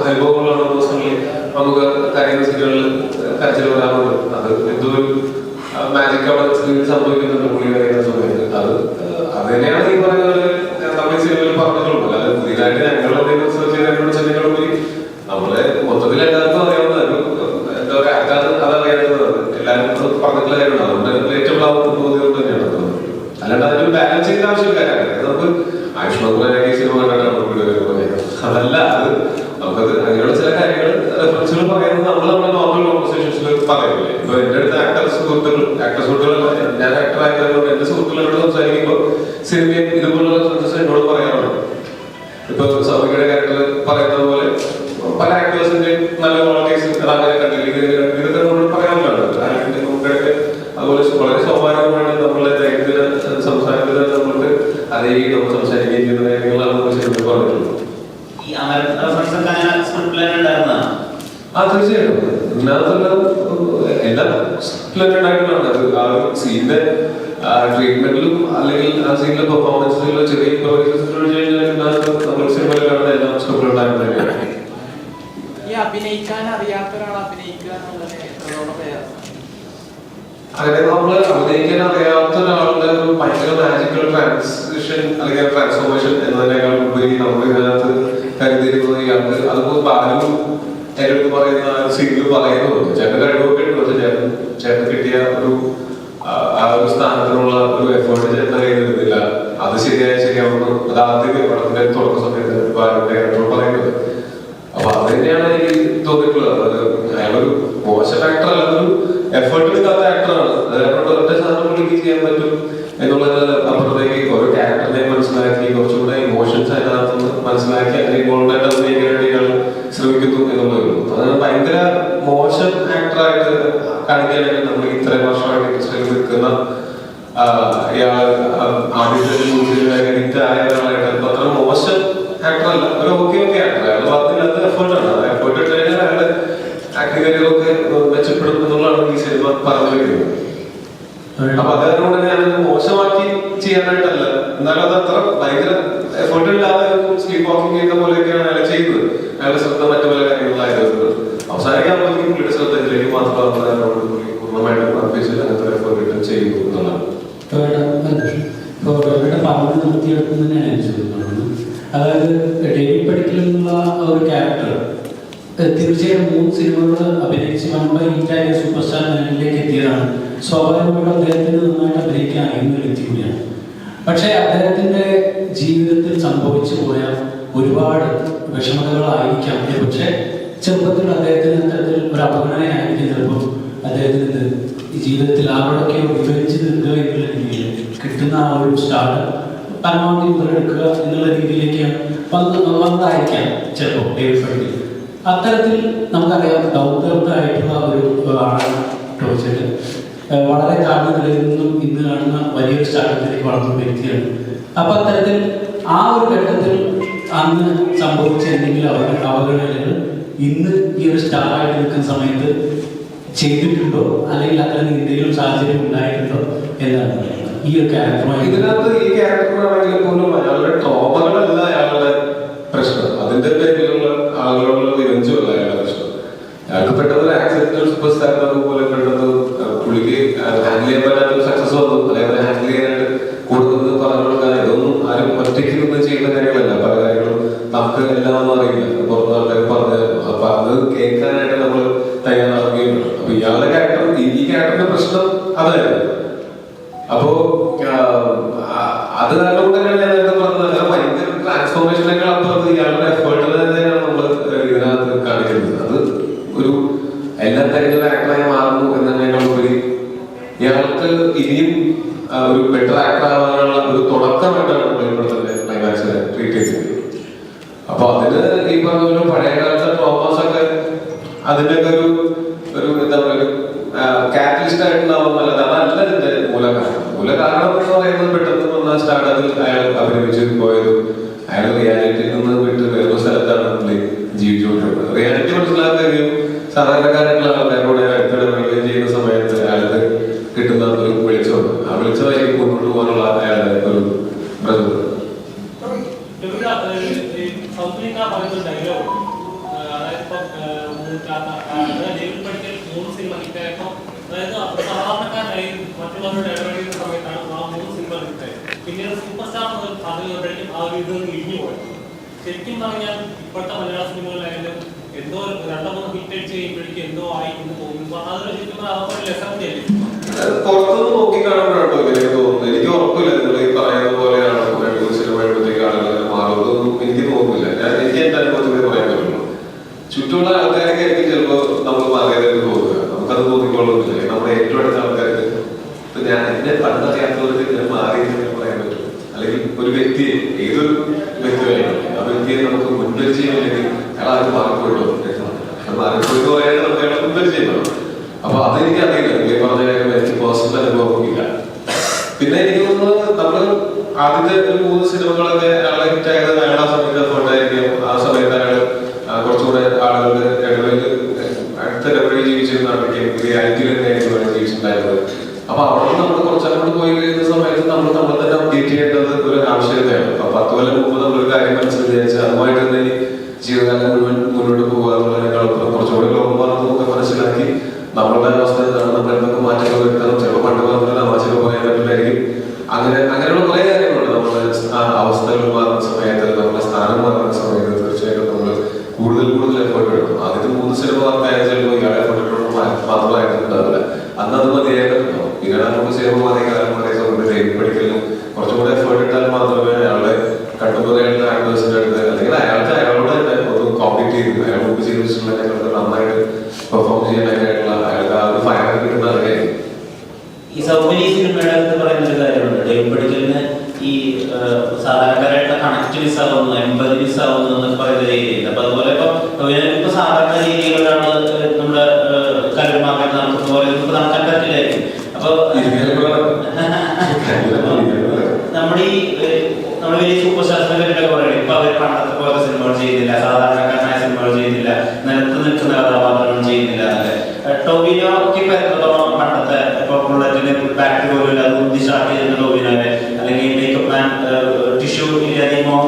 അനുഭവങ്ങളാണ്. ദിവസങ്ങളിൽ നമുക്ക് കരയുന്ന സീനുകളിൽ കരച്ചിൽ വരാറുണ്ട്. അത് എന്തോ ഒരു മാജിക് അവിടെ സംഭവിക്കുന്നുണ്ട് പുള്ളി കരയുന്ന സമയത്ത്. അത് തന്നെയാണ് ഈ പറയുന്നത് തമിഴ് സിനിമയിൽ പറഞ്ഞിട്ടുള്ളത്. അല്ലാതെ പുതിയതായിട്ട് ഞങ്ങൾ റിസർച്ച് ചെയ്തതിനോട് പോയി നമ്മളെ മൊത്തത്തിൽ എല്ലാവർക്കും അറിയാവുന്ന എന്താ പറയുക, അതറിയാവുന്നതാണ്. എല്ലാവരും പറഞ്ഞിട്ടുള്ള കാര്യമാണ്. അതുകൊണ്ട് റിലേറ്റബിൾ ആവുന്ന തോന്നിയതുകൊണ്ട് തന്നെയാണ്. അല്ലാണ്ട് അതിനൊരു ബാലൻസ് ചെയ്യേണ്ട ആവശ്യമില്ല. നമുക്ക് ആയുഷ്മാൻ ഖുറാനൊക്കെ സിനിമ കണ്ടിട്ടാണ് അതല്ല. അത് നമുക്കത് അങ്ങനെയുള്ള ചില കാര്യങ്ങൾ റെഫറൻസുകൾ പറയുന്നത് നമ്മുടെ നോർമൽ കോൺവെർസേഷൻസിൽ പറയില്ലേ. ഇപ്പൊ എന്റെ അടുത്ത് ആക്ടർ സുഹൃത്തുക്കളല്ല, ഞാൻ ആക്ടർ ആയതുകൊണ്ട് എന്റെ സുഹൃത്തുക്കളോട് സംസാരിക്കുമ്പോൾ സിനിമയും ഇതുപോലുള്ള റെഫറൻസസ് എന്നോട് പറയാറുണ്ട്. ഇപ്പൊ സൗമികയുടെ ക്യാരക്ടർ പറയുന്നത് പോലെ പല ആക്ടേഴ്സിന്റെ നല്ല ക്വാളിറ്റീസ് അങ്ങനെ കണ്ടില്ലെങ്കിൽ ഇതൊക്കെ നമ്മൾ പറയാറുള്ളതാണ്. അതുപോലെ വളരെ സ്വാഭാവികമാണ് നമ്മളെ ദൈനംദിന സംസാരത്തിൽ നമ്മൾക്ക് അതേ നമ്മൾ സംസാരിക്കുകയും ചെയ്യുന്ന കാര്യങ്ങളാണ് നമ്മൾ ശരിക്കും പറഞ്ഞിട്ടുള്ളത്. തീർച്ചയായിട്ടും ഇതിനകത്തുള്ള എല്ലാം ഉണ്ടായിട്ടുള്ളതാണ്. അത് ആ ഒരു സീനിന്റെ ട്രീറ്റ്മെന്റിലും അല്ലെങ്കിൽ ആ സീനിലെ പെർഫോമൻസിലുള്ള ചെറിയ നമ്മൾ സിനിമയിൽ കാണുന്ന എല്ലാം സ്റ്റോറിൽ ഉണ്ടായിട്ടുള്ളതാണ്. ഈ അഭിനയിക്കാൻ അറിയാത്ത ഒരാൾ അഭിനയിക്കുക എന്നുള്ളത് എത്രത്തോളം പ്രയാസം? അങ്ങനെ നമ്മൾ അഭിനയിക്കാൻ അറിയാത്ത ഒരാളുടെ ഒരു ഭയങ്കര മാജിക്കൽ ട്രാൻസിഷൻ അല്ലെങ്കിൽ ട്രാൻസ്ഫോർമേഷൻ എന്നതിനേക്കാൾ ഉപരി നമ്മൾ ഇതിനകത്ത് കരുതിയിരിക്കുന്നത് ഇയാൾക്ക് അതുപോലെ ബാലു എന്റെ പറയുന്ന സീനിൽ പറയുന്നുണ്ട്. ചേട്ടൻ കഴിവൊക്കെ ഉണ്ട്. പക്ഷെ ചേട്ടൻ കിട്ടിയ ആ ഒരു സ്ഥാനത്തിനുള്ള ഒരു എഫേർട്ട് ചേട്ടൻ കരുതുന്നില്ല. അത് ശരിയാവുന്നു. അത് ആദ്യമേ പടത്തിന്റെ തുടക്ക സമയത്ത് ബാലുവിന്റെ ക്യാരക്ടർ പറയുന്നത്. അപ്പൊ അത് തന്നെയാണ് എനിക്ക് തോന്നിയിട്ടുള്ളത്. അയാളൊരു മോശം ആക്ടർ അല്ല, ഒരു എഫേർട്ട് എടുക്കാത്ത ആക്ടറാണ്. അതുകൊണ്ട് ഒറ്റ സാധനം പുള്ളിക്ക് ചെയ്യാൻ പറ്റും എന്നുള്ളത് അപ്പുറത്തേക്ക് ഓരോ ക്യാരക്ടറിനെ മനസ്സിലാക്കി കുറച്ചുകൂടെ ഇമോഷൻസ് അതിനകത്ത് മനസ്സിലാക്കി അങ്ങനെ ഇൻവോൾവ് ആയിട്ട് അഭിനയിക്കാനായിട്ട് ഇയാൾ ശ്രമിക്കുന്നു എന്നുള്ളത്. അതാണ് ഭയങ്കര മോശം ആക്ടറായിട്ട് കാണിക്കാനായിട്ട് നമ്മൾ ഇത്രയും വർഷമായിട്ട് ഇൻഡസ്ട്രിയിൽ നിൽക്കുന്ന ഇയാൾ ആദ്യത്തെ ആയ ഒരാളായിട്ട് അത്ര മോശം ആക്ടറല്ല, ഒരു ഓക്കെ ആക്ടർ. അയാൾ അതിനകത്ത് എഫേർട്ടാണ്. ആ എഫേർട്ട് ഇട്ട് കഴിഞ്ഞാൽ അയാളുടെ ആക്ടിംഗ് കരിയറൊക്കെ മെച്ചപ്പെടും എന്നുള്ളതാണ് ഈ സിനിമ പറഞ്ഞു വരുന്നത്. അപ്പൊ അതുകൊണ്ട് ഞാൻ മോശമാക്കി ചെയ്യാനായിട്ടല്ല, എന്നാലും അത് അത്ര ഭയങ്കര എഫേർട്ട് ഇല്ലാതെ സ്ലീപ്പ് വാക്കിംഗ് ചെയ്യുന്ന പോലെയൊക്കെയാണ് അയാൾ ചെയ്തത്. അയാളുടെ ശ്രദ്ധ മറ്റു പല കാര്യങ്ങളിലായിരുന്നു. അവസാനിക്കാകുമ്പോഴേക്കും പുള്ളിയുടെ ശ്രദ്ധ ഇതിലേക്ക് മാത്രമാണ് പൂർണ്ണമായിട്ടും അർപ്പിച്ച് അങ്ങനത്തെ എഫേർട്ട് ചെയ്യുന്നു എന്നുള്ളതാണ്. പറഞ്ഞു നിർത്തിയെടുക്കുന്നതിനാണ് ഞാൻ ചോദിക്കുന്നത്. അതായത് ഡേവിഡ് പടിക്കൽ എന്നുള്ള ഒരു ക്യാരക്ടർ തീർച്ചയായും 3 സിനിമകൾ അഭിനയിച്ച് വമ്പ ഹിറ്റായ സൂപ്പർ സ്റ്റാർ ലെവലിലേക്ക് എത്തിയതാണ്. സ്വാഭാവികമായിട്ടും അദ്ദേഹത്തിന് നന്നായിട്ട് അഭിനയിക്കാൻ അറിയുന്ന ഒരു വ്യക്തി കൂടിയാണ്. പക്ഷേ അദ്ദേഹത്തിൻ്റെ ജീവിതത്തിൽ സംഭവിച്ചു പോയ ഒരുപാട് വിഷമതകളായിരിക്കാം. പക്ഷേ ചെറുപ്പത്തിൽ അദ്ദേഹത്തിന് അത്തരത്തിൽ ഒരു അപഗണനയായിരിക്കും ചിലപ്പോൾ അദ്ദേഹത്തിന് ജീവിതത്തിൽ ആരോടൊക്കെയോ വിവരിച്ച് നിൽക്കുക എന്നുള്ള രീതിയിൽ കിട്ടുന്ന ആ ഒരു സ്റ്റാർട്ട് പരമാവധി മുതലെടുക്കുക എന്നുള്ള രീതിയിലേക്ക് വന്നതായിരിക്കാം ചിലപ്പോൾ ഡേവിഡ് പടിക്കൽ. അത്തരത്തിൽ നമുക്കറിയാം ദൗർബല്യമായിട്ടുള്ള ഒരു ആളാണ് ടോർച്ചർ. വളരെ താഴ്ന്ന നിലയിൽ നിന്നും ഇന്ന് കാണുന്ന വലിയൊരു സ്റ്റാർട്ടപ്പിലേക്ക് വളർന്ന വ്യക്തിയാണ്. അപ്പൊ അത്തരത്തിൽ ആ ഒരു ഘട്ടത്തിൽ അന്ന് സംഭവിച്ച എന്തെങ്കിലും അവഗണനകൾ ഇന്ന് ഈ ഒരു സ്റ്റാറായിട്ട് നിൽക്കുന്ന സമയത്ത് ചെയ്തിട്ടുണ്ടോ അല്ലെങ്കിൽ അത്തരം എന്തെങ്കിലും സാഹചര്യം ഉണ്ടായിട്ടുണ്ടോ എന്നാണ് ഈ ഒരു ക്യാരക്ടറുമായി. ഇതിനകത്ത് ഈ ക്യാരക്ടറാണെങ്കിൽ പോലും അയാളുടെ ട്രോമകളല്ല അയാളുടെ പ്രശ്നം, അതിന്റെ പേരിലുള്ള ആളുകളുടെ വിവഞ്ചമല്ല അയാളുടെ പ്രശ്നം. അയാൾക്ക് പെട്ടെന്ന് ആക്സിഡന്റൽ സൂപ്പർ സ്റ്റാർ പോലെ പെട്ടെന്ന് പുള്ളിക്ക് ഹാൻഡിൽ ചെയ്യാൻ പറ്റാത്ത സക്സസ് വന്നു, അല്ലെങ്കിൽ ഹാൻഡിൽ ചെയ്യാനായിട്ട് കൊടുക്കുന്നത് പറഞ്ഞു കൊടുക്കാൻ ഇതൊന്നും ആരും ഒറ്റയ്ക്ക് ഒന്നും ചെയ്യുന്ന കാര്യങ്ങളല്ല. പല കാര്യങ്ങളും നമുക്ക് എല്ലാം ഒന്നും അറിയില്ല, പുറത്ത് ആൾക്കാർ പറഞ്ഞു. അപ്പൊ അത് കേൾക്കാനായിട്ട് നമ്മൾ തയ്യാറാവുകയും. അപ്പൊ ഇയാളുടെ ക്യാരക്ടർ, ഈ ക്യാരക്ടറിന്റെ പ്രശ്നം അതായിരുന്നു. അപ്പോ അത് കാരണം കൊണ്ട് തന്നെയാണ് ഞാൻ നേരത്തെ പറഞ്ഞത്, ഭയങ്കര ട്രാൻസ്ഫോർമേഷനേക്കാൾ അപ്പുറത്ത് ഇയാളുടെ എഫേർട്ടിൽ തന്നെയാണ് നമ്മൾ ഇതിനകത്ത് കാണിക്കുന്നത്. അത് ഒരു എല്ലാ തരത്തിലുള്ള ആക്ടറായി മാറുന്നു എന്നതിനേക്കാൾ ഉപരി ഇയാൾക്ക് ഇനിയും ഒരു ബെറ്റർ ആക്ടർ ആവാനുള്ള ഒരു തുടക്കമായിട്ടാണ് നമ്മൾ ഇവിടെ തന്നെ ക്ലൈമാക്സിനെ ട്രീറ്റ് ചെയ്തത്. അപ്പൊ അതിന് ഈ പറഞ്ഞ പോലെ പഴയ കാലത്തെ ട്രോമാസ് ഒക്കെ അതിന്റെയൊക്കെ ഒരു എന്താ പറയുക കാറ്റലിസ്റ്റ് ആയിട്ടുണ്ടാവുന്നല്ല, അതല്ല ഇതിന്റെ മൂലകാരണം. മൂലകാരണം എന്ന് പറയുന്നത് പെട്ടെന്ന് വന്ന സ്റ്റാർട്ടപ്പിൽ അയാൾ അഭിനയിച്ച് പോയത് അയാൾ റിയാലിറ്റിയിൽ നിന്ന് വിട്ട് വേറൊരു സ്ഥലത്താണ് ജീവിച്ചുകൊണ്ടിരുന്നത്. റിയാലിറ്റി മനസ്സിലാക്കുകയും സാധാരണക്കാരായിട്ടുള്ള ആൾക്കാരോട് അടുത്തിടപെടുകയും ചെയ്യുന്ന സമയത്ത് അയാൾക്ക് കിട്ടുന്ന ഒരു വെളിച്ചമുണ്ട്. ആ വെളിച്ചമായിരിക്കും മുന്നോട്ട് പോകാനുള്ള അയാളുടെ ഒരു പ്രചോദനം. സാധാരണക്കാരായി മറ്റുള്ളവരുടെ ഇടപെടുന്ന സമയത്താണ് ആ 3 സിനിമ ഹിറ്റായി. പിന്നീട് സൂപ്പർ സ്റ്റാർ പറഞ്ഞപ്പോഴേക്കും ആ ഒരു ഇതൊന്നും ഇടിഞ്ഞു പോയത്. ശരിക്കും പറഞ്ഞാൽ ഇപ്പോഴത്തെ മലയാള സിനിമകളിലായാലും എന്തോ 2-3 ഹിറ്റ് അടിച്ച് കഴിയുമ്പോഴേക്കും എന്തോ ആയി എന്ന് തോന്നുന്നു. അതൊരു ശരിക്കും അതൊരു ലെസൺ തന്നെയല്ലേ? പുറത്തുനിന്ന് നോക്കി കാണുമ്പോഴാട്ടോ എനിക്ക് തോന്നുന്നത്. എനിക്ക് ഉറപ്പില്ല നിങ്ങൾ ഈ പറയുന്ന പോലെയാണ് സിനിമ എഴുപത്തേക്ക് ആളുകൾ മാറുന്നതൊന്നും എനിക്ക് തോന്നുന്നില്ല. എനിക്ക് എന്റെ അനുഭവത്തിൽ പറയാൻ പറ്റുള്ളൂ. ചുറ്റുമുള്ള ആൾക്കാരൊക്കെ ആയിരിക്കും ചിലപ്പോൾ നമ്മൾ മാറിയതായിട്ട് തോന്നുക, നമുക്കത് തോന്നിക്കൊള്ളുന്നില്ല. നമ്മുടെ ഏറ്റവും അടുത്ത ആൾക്കാർക്ക് ഇപ്പൊ ഞാൻ എന്നെ പണ്ടറിയാത്തവർക്ക് ഞാൻ മാറിയെന്ന് പറയാൻ പറ്റും. അല്ലെങ്കിൽ ഒരു വ്യക്തിയെ, ഏതൊരു വ്യക്തിയായിരുന്നു ആ വ്യക്തിയെ നമുക്ക് മുൻപരിചയം അല്ലെങ്കിൽ അയാൾ ആരും മാറിപ്പോയിട്ടോ മാറിപ്പോയെന്ന് പറയാൻ നമുക്ക് അയാളെ മുൻപരിചയം വേണം. അപ്പൊ അതെനിക്ക് അറിയില്ല, ഈ പറഞ്ഞ കാര്യം എനിക്ക് പേഴ്സണൽ അനുഭവം ഇല്ല. പിന്നെ എനിക്ക് തോന്നുന്നത് നമ്മള് ആദ്യത്തെ ഒരു 3 സിനിമകളൊക്കെ അയാളെ ഹിറ്റായത് അയാൾ ആ സമയത്ത് എഫേർട്ടായിരിക്കും. ആ സമയത്ത് അയാൾ കുറച്ചുകൂടെ ആളുകളുടെ ഇടവേള അടുത്ത ഇടവേള ജീവിച്ചിരുന്നാണെങ്കിൽ റിയാലിറ്റിയിൽ തന്നെയായിരുന്നു ജീവിച്ചിട്ടുണ്ടായിരുന്നത്. അപ്പൊ അവിടെ നമ്മൾ കുറച്ചങ്ങോട്ട് പോയി കഴിയുന്ന സമയത്ത് നമ്മൾ തന്നെ അപ്ഡേറ്റ് ചെയ്യേണ്ടത് ഒരു ആവശ്യകതയാണ്. അപ്പൊ 10 കൊല്ലം മുമ്പ് നമ്മളൊരു കാര്യം മനസ്സിൽ വിചാരിച്ചാൽ അതുമായിട്ട് തന്നെ ജീവിതകാലം മുഴുവൻ മുന്നോട്ട് പോകുക എന്നുള്ളതിനേക്കാൾ കുറച്ചുകൂടി ലോകമാണെന്നൊക്കെ മനസ്സിലാക്കി നമ്മളുടെ അവസ്ഥ എന്താണ്, നമ്മൾ എന്തൊക്കെ മാറ്റങ്ങൾ വരുത്തണം. ചിലപ്പോൾ പണ്ട് പറഞ്ഞ തമാശകൾ പറയാൻ പറ്റില്ലായിരിക്കും. അങ്ങനെയുള്ള കുറെ കാര്യങ്ങളുണ്ട്. നമ്മുടെ അവസ്ഥകൾ മാറുന്ന സമയത്ത്, നമ്മുടെ സ്ഥാനം മാറുന്ന സമയത്ത് തീർച്ചയായിട്ടും നമ്മൾ കൂടുതൽ എഫേർട്ട് എടുക്കും. ആദ്യത്തെ 3 സിനിമ പറഞ്ഞാൽ ചിലപ്പോൾ ഇയാളെ എഫേർട്ട് മാത്രമായിട്ടുണ്ടാവില്ല. അന്ന് അത് മതിയായിട്ടുണ്ടോ. പിന്നീട് നമുക്ക് സിനിമ മാറിയ കാലം മാറിയ സമയത്ത് പഠിക്കലും കുറച്ചുകൂടെ എഫേർട്ട് ഇട്ടാൽ മാത്രമേ അയാളെ കണ്ടുപോലെയുള്ള ആക്ടേഴ്സിന്റെ അടുത്ത് അല്ലെങ്കിൽ അയാളോട് തന്നെ ഒന്ന് കോമ്പീറ്റ് ചെയ്ത് അയാൾ മുമ്പ് ചെയ്തിട്ടുള്ള ഞങ്ങൾക്ക് നന്നായിട്ട് പെർഫോം ചെയ്യാനായിട്ടുള്ള അയാൾക്ക് ആ ഒരു ഫൈനൽ കിട്ടുന്ന അറിയായിരിക്കും. ഈ സൗകര്യ സിനിമയുടെ അടുത്ത് പറയുന്ന ഒരു കാര്യമുണ്ട്. ഡേവിഡ് പടിക്കലിന് ഈ സാധാരണക്കാരായിട്ടുള്ള കണക്ട് മിസ്സാവുന്നു, എമ്പതി മിസ്സാവുന്നു എന്നൊക്കെ പറയുന്ന രീതിയുണ്ട്. അപ്പൊ അതുപോലെ ഇപ്പൊ സാധാരണ രീതിയിലാണ് നമ്മുടെ കരുമാക്കാൻ നടക്കുന്ന പോലെ നടക്കാൻ പറ്റില്ലായിരിക്കും. അപ്പൊ നമ്മുടെ വലിയ സൂപ്പർ സ്റ്റാർസിനെ പറയുന്നത് ഇപ്പൊ അവർ പണ്ടത്തെ പോലെ സിനിമകൾ ചെയ്യുന്നില്ല, സാധാരണക്കാരനായ സിനിമകൾ ചെയ്യുന്നില്ല, നിലത്ത് നിൽക്കുന്ന കഥാപാത്രങ്ങൾ ചെയ്യുന്നില്ല. ടോവിനോക്ക് ഇപ്പൊ എത്രത്തോളം പണ്ടത്തെ ഇപ്പൊ ബുള്ളറ്റിന് ബാക്ക് പോലും അത് ഉന്തി സ്റ്റാർട്ട് ചെയ്യുന്ന ടോവിനോനെ അല്ലെങ്കിൽ മേക്കപ്പ് മാൻ ടിഷ്യൂ ഇല്ലാതെയുമോ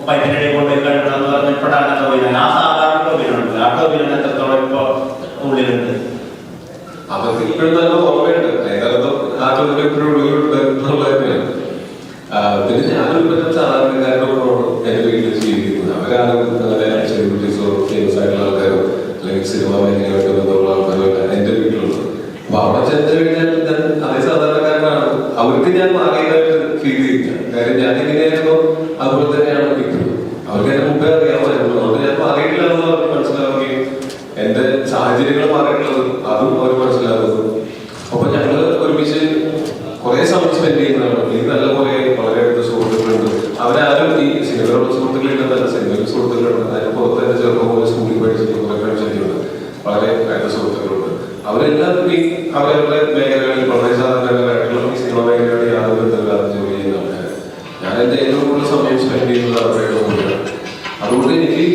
പൈപ്പിനിടെ കൊണ്ടുപോയി കഴിക്കണമെന്ന് പറഞ്ഞപ്പോഴാണ് ടോവിനോ. ആ സാധാരണ ടോവിനോ ഉണ്ട്. ആ ടോവിനോ എത്രത്തോളം ഇപ്പൊ ഉള്ളിലുണ്ട്? അവർക്ക് ഇപ്പോഴും നല്ല ഓർമ്മയുണ്ട്. ഏതായാലും ആ ടോവിനോ ഇപ്പോഴും ഉള്ളിലുണ്ട് എന്നുള്ളത് തന്നെയാണ്. പിന്നെ ഞാനൊരു പറ്റും സാധാരണക്കാരോടാണ് എന്റെ വീട്ടിൽ ജീവിക്കുന്നത്. അവരാരും അങ്ങനെ സെലിബ്രിറ്റീസോ ഫേമസ് ആയിട്ടുള്ള ആൾക്കാരോ അല്ലെങ്കിൽ സിനിമ മേഖലയായിട്ട് ബന്ധമുള്ള ആൾക്കാരോ എന്റെ വീട്ടിലുള്ളത്. അപ്പൊ അവിടെ ചെന്ന് കഴിഞ്ഞാൽ ഞാൻ അതേ സാധാരണക്കാരനാണ്. അവർക്ക് ഞാൻ മാറിയതായിട്ട് ഫീൽ ചെയ്യില്ല. കാര്യം ഞാൻ എങ്ങനെയായിരുന്നു അതുപോലെ തന്നെയാണ് ഇപ്പോഴും. അവർക്ക് എന്നെ മുമ്പേ അറിയാമായിരുന്നു. അതുകൊണ്ട് ഞാൻ മാറിയിട്ടില്ല എന്ന് അവർക്ക് മനസ്സിലാവുകയും എന്റെ സാഹചര്യങ്ങൾ മാറിയിട്ടുള്ളത് അതും അവർ മനസ്സിലാക്കുന്നു. അപ്പൊ ഞങ്ങള് ഒരുമിച്ച് കുറെ സമയം സ്പെൻഡ് ചെയ്യുന്നതാണ്. ഈ നല്ലപോലെ വളരെ അടുത്ത സുഹൃത്തുക്കളുണ്ട്. അവരാരും ഈ സിനിമയിലുള്ള സുഹൃത്തുക്കളില്ലെന്നല്ല, സിനിമയിലെ സുഹൃത്തുക്കളുണ്ട്. അതിന് പുറത്ത് തന്നെ ചെറുപ്പം പോലെ സ്കൂളിൽ പഠിച്ചിട്ട് കുറെ ഫ്രണ്ട്സൊക്കെയുണ്ട്. വളരെ അടുത്ത സുഹൃത്തുക്കളുണ്ട്. അവരെല്ലാവരും ഈ അവരവരുടെ മേഖലകളിൽ വളരെ സാധാരണക്കാരായിട്ടുള്ള ഈ സിനിമ മേഖലയോട് യാതൊരു ബന്ധമില്ലാതെ ജോലി ചെയ്യുന്ന ആൾക്കാർ. ഞാൻ എന്റെ ഏറ്റവും കൂടുതൽ സമയം സ്പെൻഡ് ചെയ്യുന്നത് അവരുടെ കൂടെയാണ്. അതുകൊണ്ട് എനിക്ക്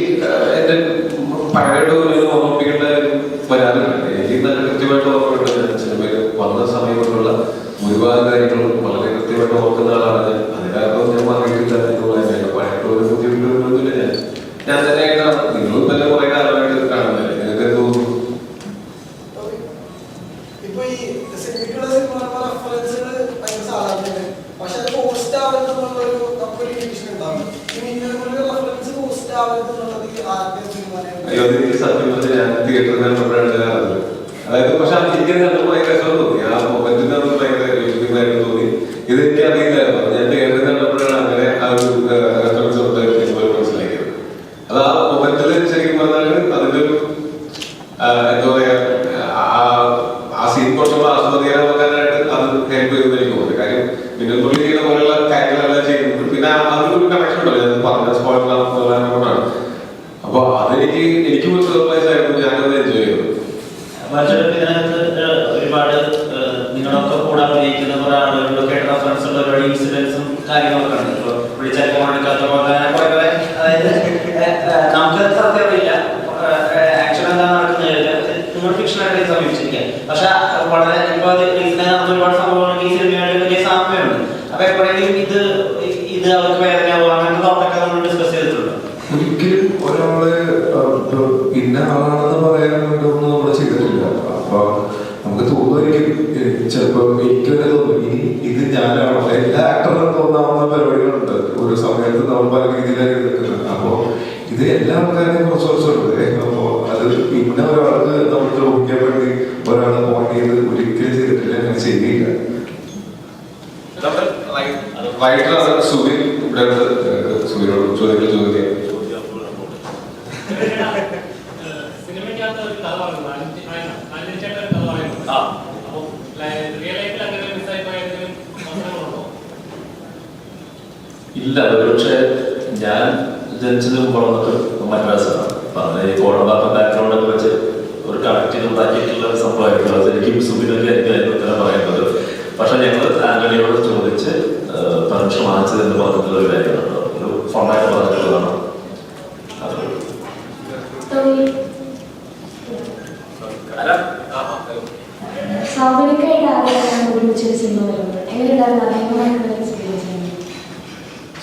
എന്റെ പഴയയുടെ ഓർമ്മിപ്പിക്കേണ്ട വരാറില്ല. എനിക്ക് നല്ല കൃത്യമായിട്ട് ഓർമ്മയുണ്ട്. സിനിമയിൽ വന്ന സമയം കൊണ്ടുള്ള ഒരുപാട് കാര്യങ്ങളും വളരെ കൃത്യമായിട്ട് ഓർക്കുന്ന ആളാണ് ഞാൻ. അത് കാരണം ഞാൻ പറഞ്ഞിട്ടില്ല എന്നുള്ളതല്ല. പഴയപ്പോഴും ബുദ്ധിമുട്ടൊന്നുമില്ല. ഞാൻ തന്നെയായിട്ടാണ് നിങ്ങളും തന്നെ കുറെ കാലമായിട്ട് കാണുന്നത്. നിങ്ങൾക്ക് എന്ത് തോന്നുന്നു? ഇപ്പൊ ഈ സിനിമയ്ക്കുള്ള റെഫറൻസുകൾ ഭയങ്കര സാധാരണയാണ്. പക്ഷെ അത് പോസ്റ്റ് ആവരുതെന്നുള്ളൊരു നമുക്കൊരു ഇൻഡിക്കേഷൻ ഉണ്ടാവും. ഇനി ഇതേപോലെ റെഫറൻസ് പോസ്റ്റ് ആവരുതെന്നുള്ളത് ആദ്യം തീരുമാനം. അയ്യോ, അതെനിക്ക് സത്യം പറഞ്ഞാൽ ഞാൻ തിയേറ്ററിൽ കണ്ടപ്പോഴാണ്. അതായത് പക്ഷെ എനിക്ക് കണ്ടപ്പോൾ ഭയങ്കര രസം തോന്നി. ആ മൊമെന്റിന് അത് ഭയങ്കര യോജിക്കുന്നതായിട്ട് തോന്നി. ഇത് എനിക്ക് അറിയില്ലായിരുന്നു. ഞാൻ തിയേറ്ററിൽ കണ്ടപ്പോഴാണ് അങ്ങനെ ആ ഒരു റെഫറൻസ് മനസ്സിലാക്കിയത്. അത് ആ മൊമെന്റിൽ ശരിക്കും പറഞ്ഞാൽ അതിന്റെ ഒരു എന്താ പറയാ ആ സീൻ കുറച്ചുകൂടെ ആസ്വദിക്കാനായിട്ട് അത് ഹെൽപ്പ് ചെയ്യുമെന്ന് എനിക്ക് തോന്നി. കാര്യം പിന്നെ പുള്ളിയുടെ പോലുള്ള കാര്യങ്ങളെല്ലാം ചെയ്യുന്നത് പിന്നെ അതിലൊരു കണക്ഷൻ ഉണ്ടല്ലോ. ഞാൻ പറഞ്ഞ സ്പോയിലറാണ്. അപ്പൊ അതെനിക്ക് ഒരു സർപ്രൈസ് ആയിരുന്നു. ഞാനത് എൻജോയ് ചെയ്തു. ഇതിനകത്ത് ഒരുപാട് നിങ്ങളൊക്കെ കൂടെ അഭിനയിക്കുന്ന കുറെ ആളുകളിലൊക്കെ റെഫറൻസ് ഉള്ള ഒരുപാട് ഇൻസിഡൻസും കാര്യങ്ങളൊക്കെ ഉണ്ട്. ഇപ്പൊ വിളിച്ചാൽ ഫോൺ എടുക്കാത്ത പോലെ അതായത് നമുക്ക് സത്യം അറിയില്ല ആക്ച്വലി എന്താ നടക്കുന്നത്. നിങ്ങൾ ഫിക്ഷനായിട്ട് സമീപിച്ചിരിക്കുക. പക്ഷെ വളരെ ഇപ്പൊ ഒരുപാട് സംഭവങ്ങൾക്ക് ഈ സിനിമയായിട്ട് വലിയ സാമ്യമുണ്ട്. അപ്പൊ എപ്പോഴെങ്കിലും ഇത് അവർക്ക് വേദനയാവും അങ്ങനത്തെ തോട്ടൊക്കെ നമ്മൾ ഡിസ്കസ് ചെയ്തിട്ടുണ്ട്. ഒരിക്കലും ഒരാള് ഇന്ന ആളാണെന്ന് പറയാൻ വേണ്ടൊന്നും നമ്മൾ ചെയ്തിട്ടില്ല. അപ്പൊ നമുക്ക് തോന്നുമായിരിക്കും, ചിലപ്പോ എനിക്ക് തന്നെ തോന്നും ഇനി ഇത് ഞാനാണോ. എല്ലാ ആക്ടറിനും തോന്നാവുന്ന പരിപാടികളുണ്ട്. ഒരു സമയത്ത് നമ്മൾ പല രീതിയിലാണ് എടുക്കുന്നത്. അപ്പോ ഇത് എല്ലാ ആൾക്കാരെയും കുറച്ചുണ്ട്. അപ്പോ അത് പിന്നെ ഒരാൾക്ക് നമ്മൾ ദ്രോഹിക്കാൻ വേണ്ടി ഒരാളെ പോയിന്റ് ചെയ്ത് ഒരിക്കലും ചെയ്തിട്ടില്ല. അങ്ങനെ ചെയ്തില്ല. റൈറ്ററാണ് സുബിൻ ഇവിടെ സുബിനോട് ചോദ്യങ്ങൾ ചോദിക്കുക. സിനിമയ്ക്കകത്ത് ഒരു കഥ പറയുന്നത് ചേട്ടൻ ഒരു കഥ പറയുന്നത്. അപ്പൊ റിയൽ ലൈഫിൽ അങ്ങനെ മിസ്സായി പോയ ഏതെങ്കിലും അവസരങ്ങളുണ്ടോ? ഇല്ല. പക്ഷേ ഞാൻ ജനിച്ചതും വളർന്നത് മദ്രാസാണ്. ഈ കോടമ്പാക്ക ബാക്ക്ഗ്രൗണ്ടൊക്കെ വെച്ച് ഒരു കണക്റ്റിൽ ഉണ്ടാക്കിയിട്ടുള്ള ഒരു സംഭവമായിരുന്നു. അതെനിക്കും സുബിനൊക്കെ ആയിരിക്കും ഉത്തരം പറയുന്നത്. പക്ഷെ ഞങ്ങൾ ആന്റണിയോട് ചോദിച്ച് പെർമിഷൻ വാങ്ങിച്ചതെന്ന് പറഞ്ഞിട്ടുള്ള ഒരു കാര്യമാണ്. ഒരു ഫോണായിട്ട് പറഞ്ഞിട്ടുള്ളതാണ്.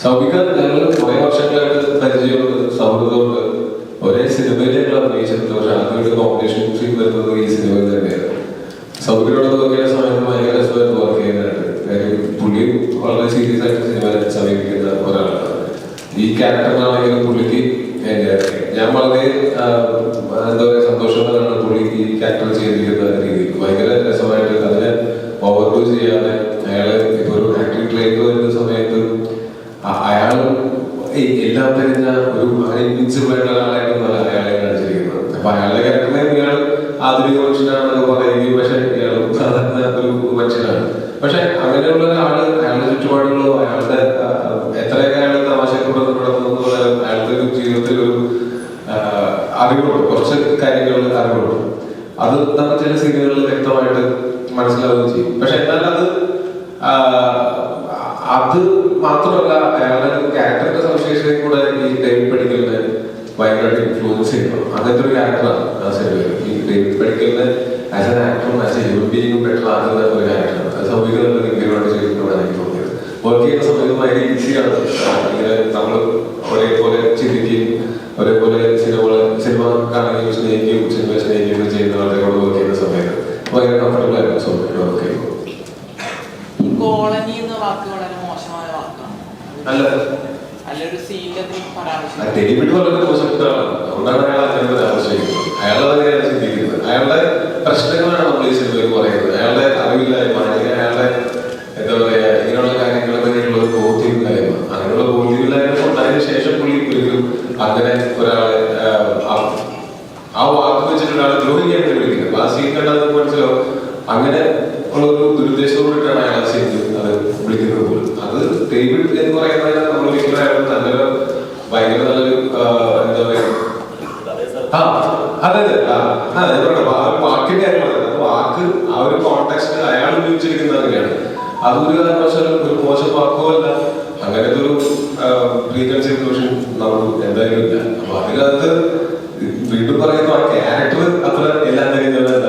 സൗബിക ഞങ്ങൾ കുറെ വർഷങ്ങളായിട്ട് പരിചയമുണ്ട്, സൗഹൃദമുണ്ട്. ഒരേ സിനിമയിലേക്ക് അഭിനയിച്ചിട്ടുണ്ട്. പക്ഷെ ആദ്യമായിട്ട് കോമ്പറ്റീഷൻ സീൻ വരുന്നത് ഈ സിനിമയിൽ തന്നെയാണ്. സൗബികയോട് നോക്കിയ സമയത്ത് ഭയങ്കര രസമായിട്ട് വർക്ക് ചെയ്യാനായിട്ട്. കാര്യം പുള്ളി വളരെ സീരിയസ് ആയിട്ട് സിനിമ സമീപിക്കുന്ന ഒരാളാണ്. ഈ ക്യാരക്ടറിനാണെങ്കിലും പുള്ളിക്ക് ഞാൻ വളരെ എന്താ പറയുക സന്തോഷവാനാണ് പുള്ളി ഈ ക്യാരക്ടർ ചെയ്തിരിക്കുന്ന രീതി. ഭയങ്കര രസമായിട്ട് അതിനെ ഓവർഡു ചെയ്യാതെ അയാള് ഇപ്പൊ ഒരു ആക്ടിംഗ് ട്രെയിനിൽ വരുന്ന സമയത്ത് അയാൾ എല്ലാം തരുന്ന ഒരു ഇൻവിൻസിബിൾ ആയിട്ടുള്ള ഒരാളായിട്ടൊന്നും അയാളെ കാണിച്ചിരിക്കുന്നത്. അപ്പൊ അയാളുടെ ക്യാരക്ടറിനെ ഇയാൾ ആധുനിക മനുഷ്യനാണെന്നൊക്കെ പറയുകയും പക്ഷെ ഇയാൾ സാധാരണ ഒരു മനുഷ്യനാണ്. പക്ഷെ അങ്ങനെയുള്ള ഒരാള് അയാളുടെ ചുറ്റുപാടുകളോ അയാളുടെ എത്രയൊക്കെ അയാൾ തമാശപ്പെടുന്നു അയാളുടെ ഒരു ജീവിതത്തിൽ ഒരു അറിവുണ്ട്, കുറച്ച് കാര്യങ്ങളിൽ അറിവുണ്ട്. അത് നമുക്ക് ചില സീനുകളിൽ വ്യക്തമായിട്ട് മനസ്സിലാവുകയും ചെയ്യും. പക്ഷെ എന്നാൽ അത് മാത്രമല്ല, അയാളുടെ ക്യാരക്ടറിന്റെ സവിശേഷതയും കൂടെ ഈ ഡേവിഡ് പടിക്കലിനെ ഭയങ്കരമായിട്ട് ഇൻഫ്ലുവൻസ് ചെയ്യണം. അങ്ങനത്തെ ഒരു ക്യാരക്ടറാണ് ആ സിനിമയിൽ. ഈ ഡേവിഡ് പടിക്കലിനെ ആസ് എൻ ആക്ടറും ആസ് എ ഹ്യൂമൻ ബീയിങ്ങും ബെറ്റർ ആക്കുന്ന ഒരു ക്യാരക്ടറാണ്. അത് സൗകര്യമായിട്ട് ഇന്ത്യയിലോട്ട് ചെയ്തിട്ടുണ്ടെന്ന് എനിക്ക് തോന്നിയത്. വർക്ക് ചെയ്യുന്ന സമയത്ത് ഭയങ്കര ഈസിയാണ്. ഇങ്ങനെ നമ്മൾ ഒരേപോലെ ചിന്തിക്കുകയും ഒരേപോലെ സിനിമ കാണുകയും സ്നേഹിക്കുകയും സിനിമ സ്നേഹിക്കുകയും ചെയ്യുന്ന ആളുകളോട് വർക്ക് ചെയ്യുന്ന സമയത്ത് ഭയങ്കര കംഫർട്ടബിൾ ആയിരുന്നു സൗകര്യം വർക്ക് ചെയ്യുമ്പോൾ. കോളനി എന്ന വാക്ക് വളരെ മോശമായ വാക്കാണ്. നല്ലൊരു സീനിൽ പരാമർശം ഡേവിഡ് വളരെ മോശപ്പെട്ടതാണ്. അതുകൊണ്ടാണ് അയാൾ അങ്ങനെ പരാമർശിക്കുന്നത്. അയാൾ തന്നെയാണ് ചിന്തിക്കുന്നത്. അയാളുടെ പ്രശ്നങ്ങളാണ് നമ്മൾ ഈ സിനിമയിൽ പറയുന്നത്. അയാളുടെ അറിവില്ലായ്മ, അല്ലെങ്കിൽ അയാളുടെ എന്താ പറയാ ഇങ്ങനെയുള്ള കാര്യങ്ങളെ പറ്റിയുള്ള ഒരു ബോധ്യമില്ലായ്മ. അങ്ങനെയുള്ള ബോധ്യമില്ലായ്മ ഉണ്ടായതിനു ശേഷം പുള്ളി ഒരിക്കലും അങ്ങനെ ഒരാളെ ആ വാക്ക് വെച്ചിട്ട് ഒരാളെ ദ്രോഹിക്കാൻ വിളിക്കുന്നത്. ആ സീൻ കണ്ടത് മനസ്സിലാവും. അങ്ങനെ ഉള്ള ഒരു ദുരുദ്ദേശത്തോടാണ് അയാൾ ആ സീൻ അത് വിളിക്കുന്നത് പോലും. അത് ഡേവിഡ് എന്ന് പറയുന്നത് നമ്മൾ ഒരിക്കലും അയാൾ നല്ലൊരു ഭയങ്കര നല്ലൊരു എന്താ പറയാ അതെ വാക്കിന്റെ കാര്യമാണ്. വാക്ക് ആ ഒരു കോണ്ടെക്സ്റ്റ് അയാൾ ഉപയോഗിച്ചിരിക്കുന്നത് അങ്ങനെയാണ്. അതൊരു കാരണവശാലും ഒരു മോശം വാക്കോ അല്ല. അങ്ങനത്തെ ഒരു പ്രീകൺസീവ് നോഷൻ നമ്മൾ എന്തായാലും ഇല്ല. അപ്പൊ അതിനകത്ത് വീണ്ടും പറയുന്ന ആ ക്യാരക്ടർ അത്ര എല്ലാം തരുന്നതല്ല.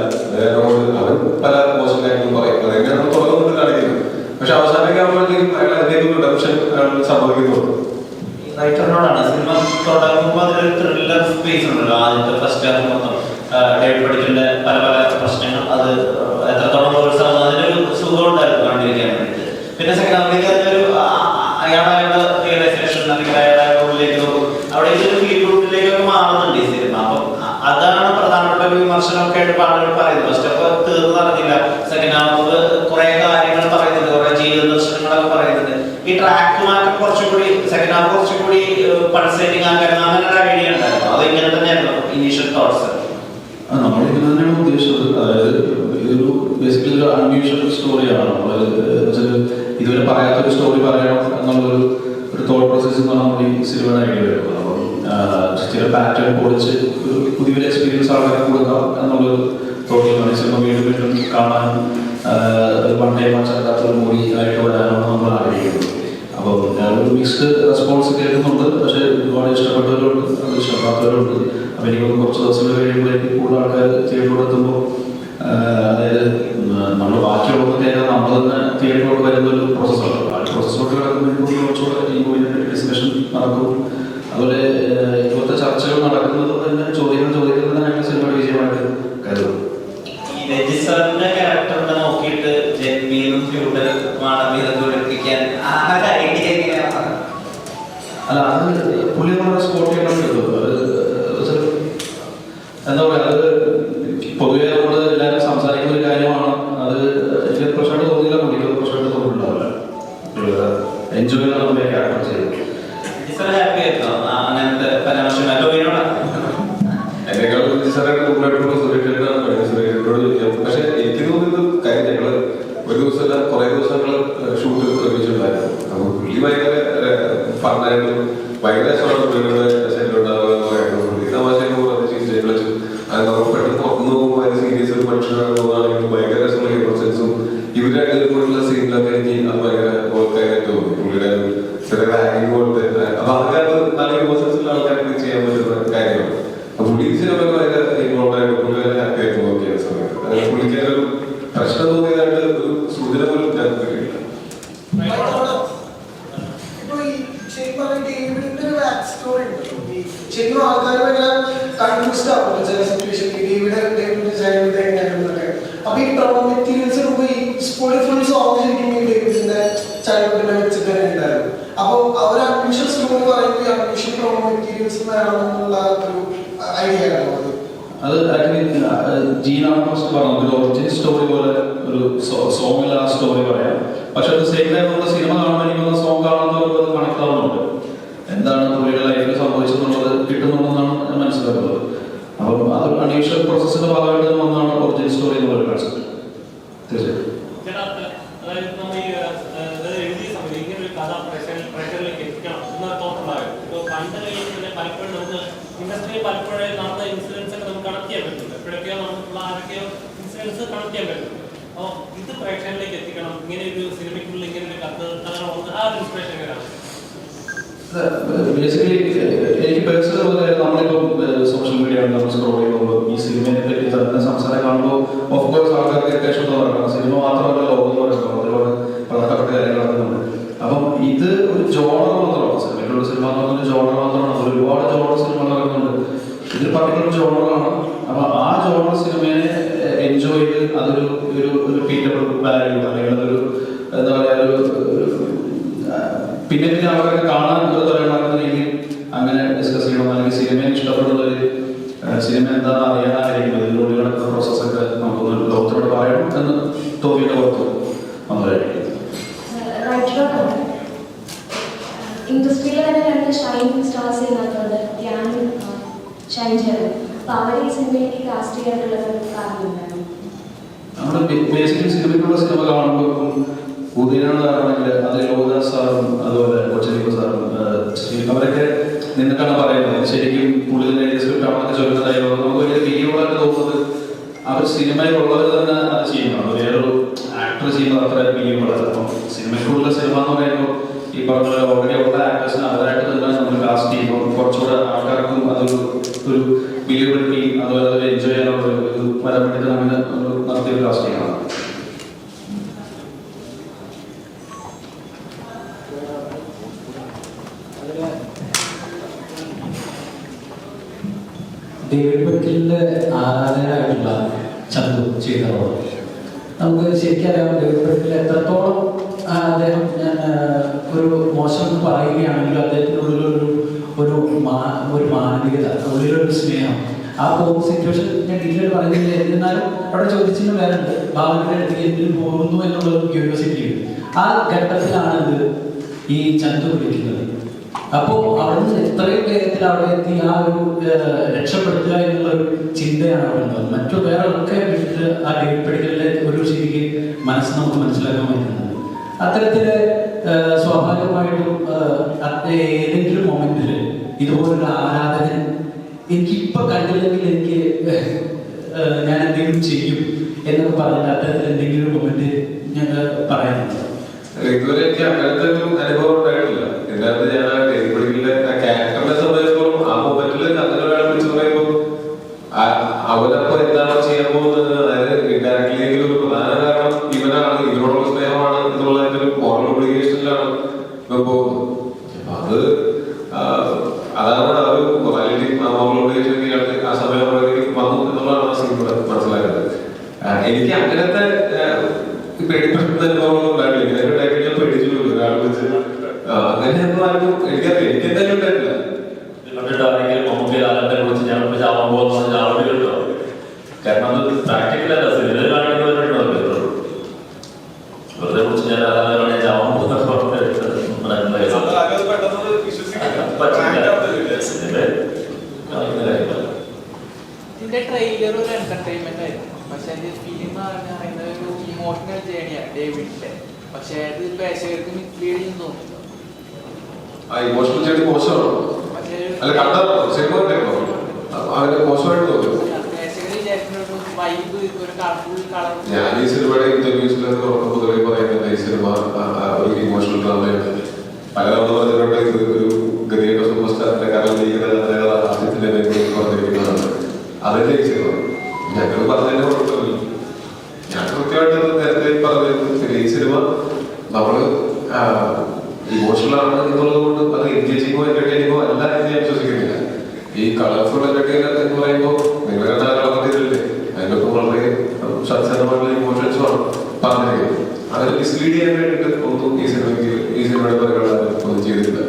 ക്യാരക്ടർ പറയുന്നത്. ഫസ്റ്റ് ഹാഫ് തീർന്നു പറഞ്ഞില്ല, സെക്കൻഡ് ഹാഫ് കുറെ കാര്യങ്ങൾ പറയുന്നുണ്ട്, കുറെ ജീവിത ദർശനങ്ങളൊക്കെ പറയുന്നുണ്ട്. ഈ ട്രാക്ക് മാറ്റം കുറച്ചുകൂടി സെക്കൻഡ് ഹാഫ് കുറച്ചുകൂടി പൾസേറ്റിംഗ് ആക്കാൻ അങ്ങനെ ഒരു ഐഡിയ ഉണ്ടായിരുന്നു. അത് ഇങ്ങനെ തന്നെയായിരുന്നു ഇനീഷ്യൽ തോട്ട്സ്. നമ്മൾ ഇത് തന്നെയാണ് ഉദ്ദേശിച്ചത്. അതായത് ഇതൊരു ബേസിക്കലി ഒരു അൺയൂഷ്വൽ സ്റ്റോറിയാണ്. നമ്മൾ ഇതുവരെ പറയാത്തൊരു സ്റ്റോറി പറയണം എന്നുള്ളൊരു തോട്ട് പ്രോസസ്സിൽ നിന്നാണ് നമ്മൾ ഈ സിനിമയുടെ ഐഡിയ വരുന്നത്. അപ്പം ചില പാറ്റേൺ പൊളിച്ച് ഒരു പുതിയൊരു എക്സ്പീരിയൻസ് ആൾക്കാർക്ക് കൊടുക്കാം എന്നുള്ളൊരു തോട്ടിലാണ് സിനിമ വീണ്ടും വീണ്ടും കാണാനും വൺ ടൈം വാച്ചാത്തൊരു മൂവി ആയിട്ട് വരാനാണ് നമ്മൾ ആഗ്രഹിക്കുന്നത്. അപ്പം ഒരു മിക്സ്ഡ് റെസ്പോൺസ് കേൾക്കുന്നുണ്ട്. പക്ഷേ ഒരുപാട് ഇഷ്ടപ്പെട്ടവരുണ്ട്, അത് ഇഷ്ടപ്പെടാത്തവരുണ്ട്. അപ്പം എനിക്ക് കുറച്ച് ദിവസങ്ങൾ കഴിയുമ്പോഴേക്ക് കൂടുതൽ ആൾക്കാർ തിയേറ്ററിലോട്ട് എത്തുമ്പോൾ, അതായത് നമ്മൾ ബാക്കിയുള്ളത് കേൾക്കാൻ നമ്മൾ തന്നെ തിയേറ്ററിലോട്ട് വരുന്ന ഒരു പ്രോസസ്സാണ്. ആ പ്രോസസ്സിലോട്ട് കിടക്കുമ്പോൾ കുറച്ചുകൂടെ ഈ മൂവിനെ ഡിസ്കഷൻ നടക്കും. അതുപോലെ ഇപ്പോഴത്തെ ചർച്ചകൾ നടക്കുന്നത് തന്നെ ചോദ്യങ്ങൾ തന്നെ സിനിമയുടെ വിജയമായിട്ട് കരുതും. ഈ രജിസ്റ്ററിന്റെ ക്യാരക്ടറിനെ നോക്കിയിട്ട് ജന്മീനും ഫ്യൂഡൽ മാണവീതൊക്കെ ഒഴിപ്പിക്കാൻ ഐഡിയ എങ്ങനെയാണ്? അല്ല, അത് പുള്ളി നമ്മളെ സ്പോട്ട് ചെയ്യണമെന്നുള്ളൂ. എന്താ പറയുക, അത് പൊതുവെ നമ്മൾ എല്ലാവരും സംസാരിക്കുന്ന ഒരു കാര്യമാണ്. അത് എനിക്ക് പ്രശ്നമായിട്ട് തോന്നിയില്ല, പുള്ളിക്ക് പ്രശ്നമായിട്ട് തോന്നിയിട്ടുണ്ടാവില്ല. എൻജോയ് ചെയ്താണ് നമ്മുടെ ക്യാരക്ടർ ചെയ്തത്. ഹാപ്പി ആയിരുന്നോ അങ്ങനത്തെ പരാമർശം? എന്നെക്കാൾ കൂടുതലായിട്ടുള്ള സുരേഷിനോട് ചോദിക്കാം. പക്ഷെ എനിക്ക് തോന്നുന്നത് കാര്യം, ഞങ്ങള് ഒരു ദിവസമല്ല കുറെ ദിവസങ്ങൾ ഷൂട്ട് ഒരുമിച്ചുണ്ടായിരുന്നു. അപ്പൊ പുള്ളി ഭയങ്കര ഫണ്ണായിട്ടും ഭയങ്കര രസമാണ് പുള്ളിയുടെ ശരീരമുണ്ടാവുക പറയുന്നത്. പുള്ളി തമാശയൊക്കെ പറഞ്ഞ് ചിരിച്ചു വിളിച്ചു. അത് നമ്മൾ പെട്ടെന്ന് പുറത്തുനിന്ന് പോകുമ്പോൾ അതിന് സീരിയസ് ഒരു മനുഷ്യനാണ് പോകുന്നതാണെങ്കിൽ ഭയങ്കര രസമുള്ള ഹീറോസെൻസും ഇവർ രണ്ടുപേർക്കുള്ള സീനിലൊക്കെ എനിക്ക് അത് ഭയങ്കര ഓർക്കാനായിട്ട് തോന്നി. പുള്ളിയുടെ ചെറിയ റാഗിങ് പോലത്തെ അപ്പൊ അതൊക്കെ നല്ല ഹീറോസെൻസിലുള്ള ആൾക്കാർക്ക് ചെയ്യാൻ പറ്റുന്ന കാര്യമാണ്. പുള്ളി സിനിമ ഭയങ്കര ഇൻവോൾവായിട്ട് പുള്ളി ഹാപ്പി ആയിട്ട് നോക്കിയ സമയത്ത് അങ്ങനെ പുള്ളിക്ക് ഒരു പ്രശ്നം തോന്നിയതായിട്ട് ഒരു സൂചന പോലും ഞാൻ കിട്ടിയില്ല. ഇപ്പൊ ഈ ശരിക്കും പറഞ്ഞ ഡേവിഡിന്റെ ഒരു ബാക്ക് സ്റ്റോറി ഉണ്ടല്ലോ, ശരിക്കും ആൾക്കാർ ഭയങ്കര കൺഫ്യൂസ്ഡ് ആവുമല്ലോ ചില സിറ്റുവേഷനിൽ ഡേവിഡിന്റെ ചൈൽഡ് എങ്ങനെയാണെന്നൊക്കെ. അപ്പൊ ഈ പ്രൊമോ മെറ്റീരിയൽസ് ഫുൾ സോങ് ശരിക്കും ഈ ഡേവിഡിന്റെ ചൈൽഡ്ഹുഡിനെ വെച്ചിട്ട് തന്നെ ഉണ്ടായിരുന്നു. അപ്പൊ അവർ അൺവിഷ്വൽ സ്റ്റോറി പറയുമ്പോൾ ഈ അൺവിഷ്വൽ പ്രൊമോ മെറ്റീരിയൽസ് വേണമെന്നുള്ള ഒരു ഐഡിയ ആണോ അത്? അത് ആക്ച്വലി ജീനാണ് ഫസ്റ്റ് പറഞ്ഞത്, ഒരു ഒറിജിനൽ സ്റ്റോറി പോലെ ഒരു സോങ്ങിൽ ആ സ്റ്റോറി പറയാം. പക്ഷെ അത് സെയിം ടൈം നമ്മൾ സിനിമ കാണുമ്പോൾ എനിക്ക് സോങ് കാണുന്നവർക്ക് അത് കണക്ട് ആവുന്നുണ്ട്. എന്താണ് പുള്ളിയുടെ ലൈഫിൽ സംഭവിച്ചതെന്നുള്ളത് കിട്ടുന്നുണ്ടെന്നാണ് ഞാൻ മനസ്സിലാക്കുന്നത്. അപ്പം അത് അൺയൂഷ്വൽ പ്രോസസ്സിന്റെ ഭാഗമായിട്ട് ഒന്നാണ് ഒറിജിനൽ സ്റ്റോറി എന്നുള്ള കൺസെപ്റ്റ്. തീർച്ചയായിട്ടും അതായത് നമ്മൾ എഴുതിയ സമയത്ത് ഇങ്ങനെ ഒരു കഥ പ്രേക്ഷകരിലേക്ക് എത്തിക്കണം എന്നൊരു തോട്ടുണ്ടായിരുന്നു. ഇപ്പോൾ പണ്ട് കഴിഞ്ഞാൽ പലപ്പോഴും നമുക്ക് ഇൻഡസ്ട്രിയിൽ പലപ്പോഴും നടന്ന ഇൻസിഡൻസ് ഒക്കെ നമുക്ക് കണക്ട് ചെയ്യാൻ പറ്റുന്നുണ്ട്. എപ്പോഴൊക്കെയോ നമുക്കുള്ള ആരൊക്കെയോ ഇൻസിഡൻസ് കണക്ട് ചെയ്യാൻ പറ്റുന്നുണ്ട്. അപ്പോൾ ഇത് പ്രേക്ഷകരിലേക്ക് എത്തിക്കണം, ഇങ്ങനെ ഒരു സിനിമയ്ക്കുള്ളിൽ ഇങ്ങനെ ഒരു കഥ ആ ഒരു ഇൻസ്പിറേഷൻ എങ്ങനെയാണ്? ബേസിക്കലി എനിക്ക് പേഴ്സണൽ നമ്മളിപ്പോൾ സോഷ്യൽ മീഡിയ നമ്മൾ സ്ക്രോൾ ചെയ്യുമ്പോൾ ഈ സിനിമയെ പറ്റി തന്നെ സംസാരം കാണുമ്പോൾ ഓഫ് കോഴ്സ് ആൾക്കാർക്ക് അത്യാവശ്യം തോന്നണം. സിനിമ മാത്രമല്ല ലോകം എന്ന് പറയുന്നത് ഒരുപാട് പ്രധാനപ്പെട്ട കാര്യങ്ങൾ നടക്കുന്നുണ്ട്. അപ്പം ഇത് ഒരു ജോണർ മാത്രമാണ്, സിനിമയിലുള്ള സിനിമ എന്ന് പറഞ്ഞൊരു ജോണർ മാത്രമാണ്. ഒരുപാട് ജോണർ സിനിമകൾ നടക്കുന്നുണ്ട്. ഇത് പർട്ടിക്കുലർ ജോണറാണ്. അപ്പൊ ആ ജോണർ സിനിമയെ എൻജോയ് ചെയ്ത് അതൊരു റിപ്പീറ്റബിൾ വാല്യൂ അല്ലെങ്കിൽ അതൊരു എന്താ പറയുക പിന്നെ ആൾക്കാർക്ക് കാണാൻ ഒരു തലമുണ്ടാക്കുന്ന രീതിയിൽ അങ്ങനെ ഡിസ്കസ് ചെയ്യണം. അല്ലെങ്കിൽ സിനിമയെ ഇഷ്ടപ്പെടുന്നവർ സിനിമ എന്താണെന്ന് അറിയാൻ ആഗ്രഹിക്കുന്നത് ഇതിലൂടെ നടക്കുന്ന പ്രോസസ്സൊക്കെ നമുക്കൊന്ന് ലോകത്തോട് പറയണം എന്ന് തോന്നിയിട്ട് പുറത്ത് വന്നവരായിരിക്കും. ഇൻഡസ്ട്രിയിലെ തന്നെ രണ്ട് ഷൈനിങ് സ്റ്റാർസ് ചെയ്യുന്നുണ്ട്, ധ്യാനും ഷൈൻജറും. അപ്പൊ അവരെ ഈ സിനിമയിലേക്ക് കാസ്റ്റ് ചെയ്യാനുള്ള കാരണമുണ്ടായിരുന്നു. നമ്മുടെ ബേസിക്കലി സിനിമയ്ക്കുള്ള സിനിമ കാണുമ്പോൾ ഉദയനാണ് ആണെങ്കിൽ അതിൽ ലോകദാസ് സാറും അതുപോലെ കൊച്ചദീപ സാറും അവരൊക്കെ നിന്നിട്ടാണ് പറയുന്നത്. ശരിക്കും പുള്ളിയുടെ സ്ക്രിപ്റ്റ് അവർക്ക് ചൊല്ലുന്നതായി നമുക്ക് വലിയ വീഡിയോകളായിട്ട് തോന്നുന്നത് അവർ സിനിമയിലുള്ളവർ തന്നെ അത് ചെയ്യുന്നതാണ്. വേറൊരു ആക്ടർ ചെയ്യുന്നത് അത്ര വീഡിയോകളല്ല. അപ്പം സിനിമയ്ക്കുള്ള സിനിമ എന്ന് പറയുമ്പോൾ ഈ പറഞ്ഞ ഓൾറെഡി ഉള്ള ആക്ടേഴ്സിന് അവരായിട്ട് തന്നെ നമ്മൾ കാസ്റ്റ് ചെയ്യുമ്പോൾ കുറച്ചുകൂടെ ആൾക്കാർക്കും അതൊരു വിലിയബിലിറ്റി അതുപോലെ എൻജോയ് ചെയ്യാനുള്ള ഒരു വരാൻ വേണ്ടിയിട്ട് അങ്ങനെ നടത്തിയൊരു കാസ്റ്റ് ചെയ്യണം. ഡേവിഡ് ബെക്കലിന്റെ ആരാധകനായിട്ടുള്ള ചന്തു ചെയ്തോ നമുക്ക് ശരിക്കറിയാം. ഡേവിഡ് ബെക്കൽ എത്രത്തോളം അദ്ദേഹം ഒരു മോശം എന്ന് പറയുകയാണെങ്കിലും അദ്ദേഹത്തിനുള്ളിലൊരു ഒരു മാനവികത, ഉള്ളിലൊരു സ്നേഹം, ആ പോകുന്ന സിറ്റുവേഷൻ ഞാൻ ഡീറ്റെയിൽ പറയുന്നില്ല. എന്നിരുന്നാലും അവിടെ ചോദിച്ചിട്ട് വേറുണ്ട് ഭാവനയുടെ അടുത്തേക്ക് എന്തിനും പോകുന്നു എന്നുള്ള ഒരു ക്യൂരിയോസിറ്റി ഉണ്ട്. ആ ഘട്ടത്തിലാണ് ഇത് ഈ ചന്തു വിളിക്കുന്നത്. അപ്പോൾ അവിടുന്ന് എത്രയും വേഗത്തിൽ അവിടെ എത്തി ആ ഒരു രക്ഷപ്പെടുത്തുക എന്നുള്ളൊരു ചിന്തയാണ് അവിടെ ഉണ്ടാകുന്നത്. മറ്റു വേറെ ഒക്കെ വീട്ടിൽ ആ ഡേവിഡ് പടിക്കലിന്റെ ഒരു ശരിക്ക് മനസ്സ് നമുക്ക് മനസ്സിലാക്കാൻ പറ്റുന്നത്. അത്തരത്തില് സ്വാഭാവികമായിട്ടും ഏതെങ്കിലും മൊമെന്റിൽ ഇതുപോലൊരു ആരാധകൻ എനിക്കിപ്പോൾ കണ്ടില്ലെങ്കിൽ എനിക്ക് ഞാൻ എന്തെങ്കിലും ചെയ്യും എന്നൊക്കെ പറഞ്ഞിട്ട് അത്തരത്തിൽ എന്തെങ്കിലും ഒരു മൊമെന്റ് ഞങ്ങൾ പറയാനുണ്ട്. ഇതുവരെ എനിക്ക് അങ്ങനത്തെ ഒരു അനുഭവം ഉണ്ടായിട്ടില്ല. ഇതിനകത്ത് ഞാൻ ആ ഡേവിഡിലെ ക്യാരക്ടറിനെ സംബന്ധിച്ചിടത്തോളം ആ മൊമെന്റിൽ അങ്ങനെ ഒരാളെ വിളിച്ചു പറയുമ്പോൾ അവനപ്പോ എന്താണ് ചെയ്യാൻ പോകുന്നത്, അതായത് ഇൻഡയറക്ട്ലി ഒരു പ്രധാന കാരണം ഇവനാണ്, ഇവനോടുള്ള സ്നേഹമാണ് എന്നുള്ളതിന്റെ ഒരു മോറൽ ഒബ്ലിഗേഷനിലാണ് ഇവൻ പോകുന്നത്. അത് അതാണ് ആ ഒരു മൊറാലിറ്റി, ആ മോറൽ ഒബ്ലിഗേഷൻ ഇയാൾക്ക് ആ സമയം വന്നു എന്നുള്ളതാണ് ആ സിനിമ മനസ്സിലാക്കുന്നത്. എനിക്ക് അങ്ങനത്തെ പേടിപ്പെടുത്തുന്ന അനുഭവങ്ങളൊന്നും ഉണ്ടായിട്ടില്ല. ഇങ്ങനെ ഉണ്ടായിട്ട് പേടിച്ചു ഒരാൾ വെച്ച് അങ്ങനെയൊന്നും ആർക്കും എനിക്കറിയാം. എനിക്ക് എന്തായാലും ഉണ്ടായിട്ടില്ല. കണ്ടിട്ടാണെങ്കിൽ മമ്മൂട്ടി ലാലത്തെ കുറിച്ച് ഞാൻ ചാവാൻ പോകുന്ന ആളുകൾ കേട്ടോ. കാരണം അത് പ്രാക്ടിക്കൽ അല്ല, സിനിമയിൽ കാണിക്കുന്നവരുണ്ടോ വെറുതെ കുറിച്ച് ഞാൻ ആരാധന ചാവാൻ പോകുന്ന ഇതിന്റെ ട്രെയിലർ ഒരു എന്റർടൈൻമെന്റ് ആയിരുന്നു. പക്ഷെ അതിന്റെ ഫിലിം പറയുന്നത് ഒരു ഇമോഷണൽ ജേണിയാണ് ഡേവിഡിന്റെ. പക്ഷെ അത് പ്രേക്ഷകർക്ക് മിസ്ലീഡ് ചെയ്യുന്നു തോന്നുന്നു. ആ ഇമോഷണൽ ജേണി മോശമാണോ? അല്ല കണ്ടോ സിനിമ അവന് മോശമായിട്ട് തോന്നുന്നു. പ്രേക്ഷകർ വിചാരിക്കുന്ന ഒരു വൈബ്, ഒരു കളർഫുൾ കളർ. ഞാൻ ഈ സിനിമയുടെ ഇന്റർവ്യൂസിലൊക്കെ പൊതുവെ പറയുന്നത് ഈ സിനിമ ഒരു ഇമോഷണൽ ഡ്രാമയാണ്. പലതവണ പറഞ്ഞിട്ടുണ്ട് ഇത് ഒരു ഗ്രേറ്റ് സൂപ്പർ സ്റ്റാറിന്റെ കാരണം ആദ്യത്തിന്റെ പറഞ്ഞിരിക്കുന്നതാണ്. അതല്ലേ ഈ സിനിമ. ഞങ്ങൾ പറഞ്ഞതിന്റെ കുഴപ്പമില്ല. ഞാൻ കൃത്യമായിട്ട് നേരത്തെ പറഞ്ഞത് ഈ സിനിമ നമ്മള് ഇമോഷണൽ ആണ് എന്നുള്ളത് കൊണ്ട് അത് എൻഗേജിങ്ങോ എന്റർടൈനിങ്ങോ അല്ല എന്ന് ഞാൻ വിശ്വസിക്കുന്നില്ല. ഈ കളർഫുൾ എന്റർടൈനർ എന്ന് പറയുമ്പോൾ നിങ്ങൾ കണ്ടാൽ അതിനൊക്കെ വളരെ സത്യസന്ധമായിട്ടുള്ള ഇമോഷൻസുമാണ് പറഞ്ഞിരിക്കുന്നത്. അതിനെ മിസ്ലീഡ് ചെയ്യാൻ വേണ്ടിയിട്ട് ഒന്നും ഈ സിനിമയുടെ പരിഗണന ഒന്നും ചെയ്തിട്ടില്ല.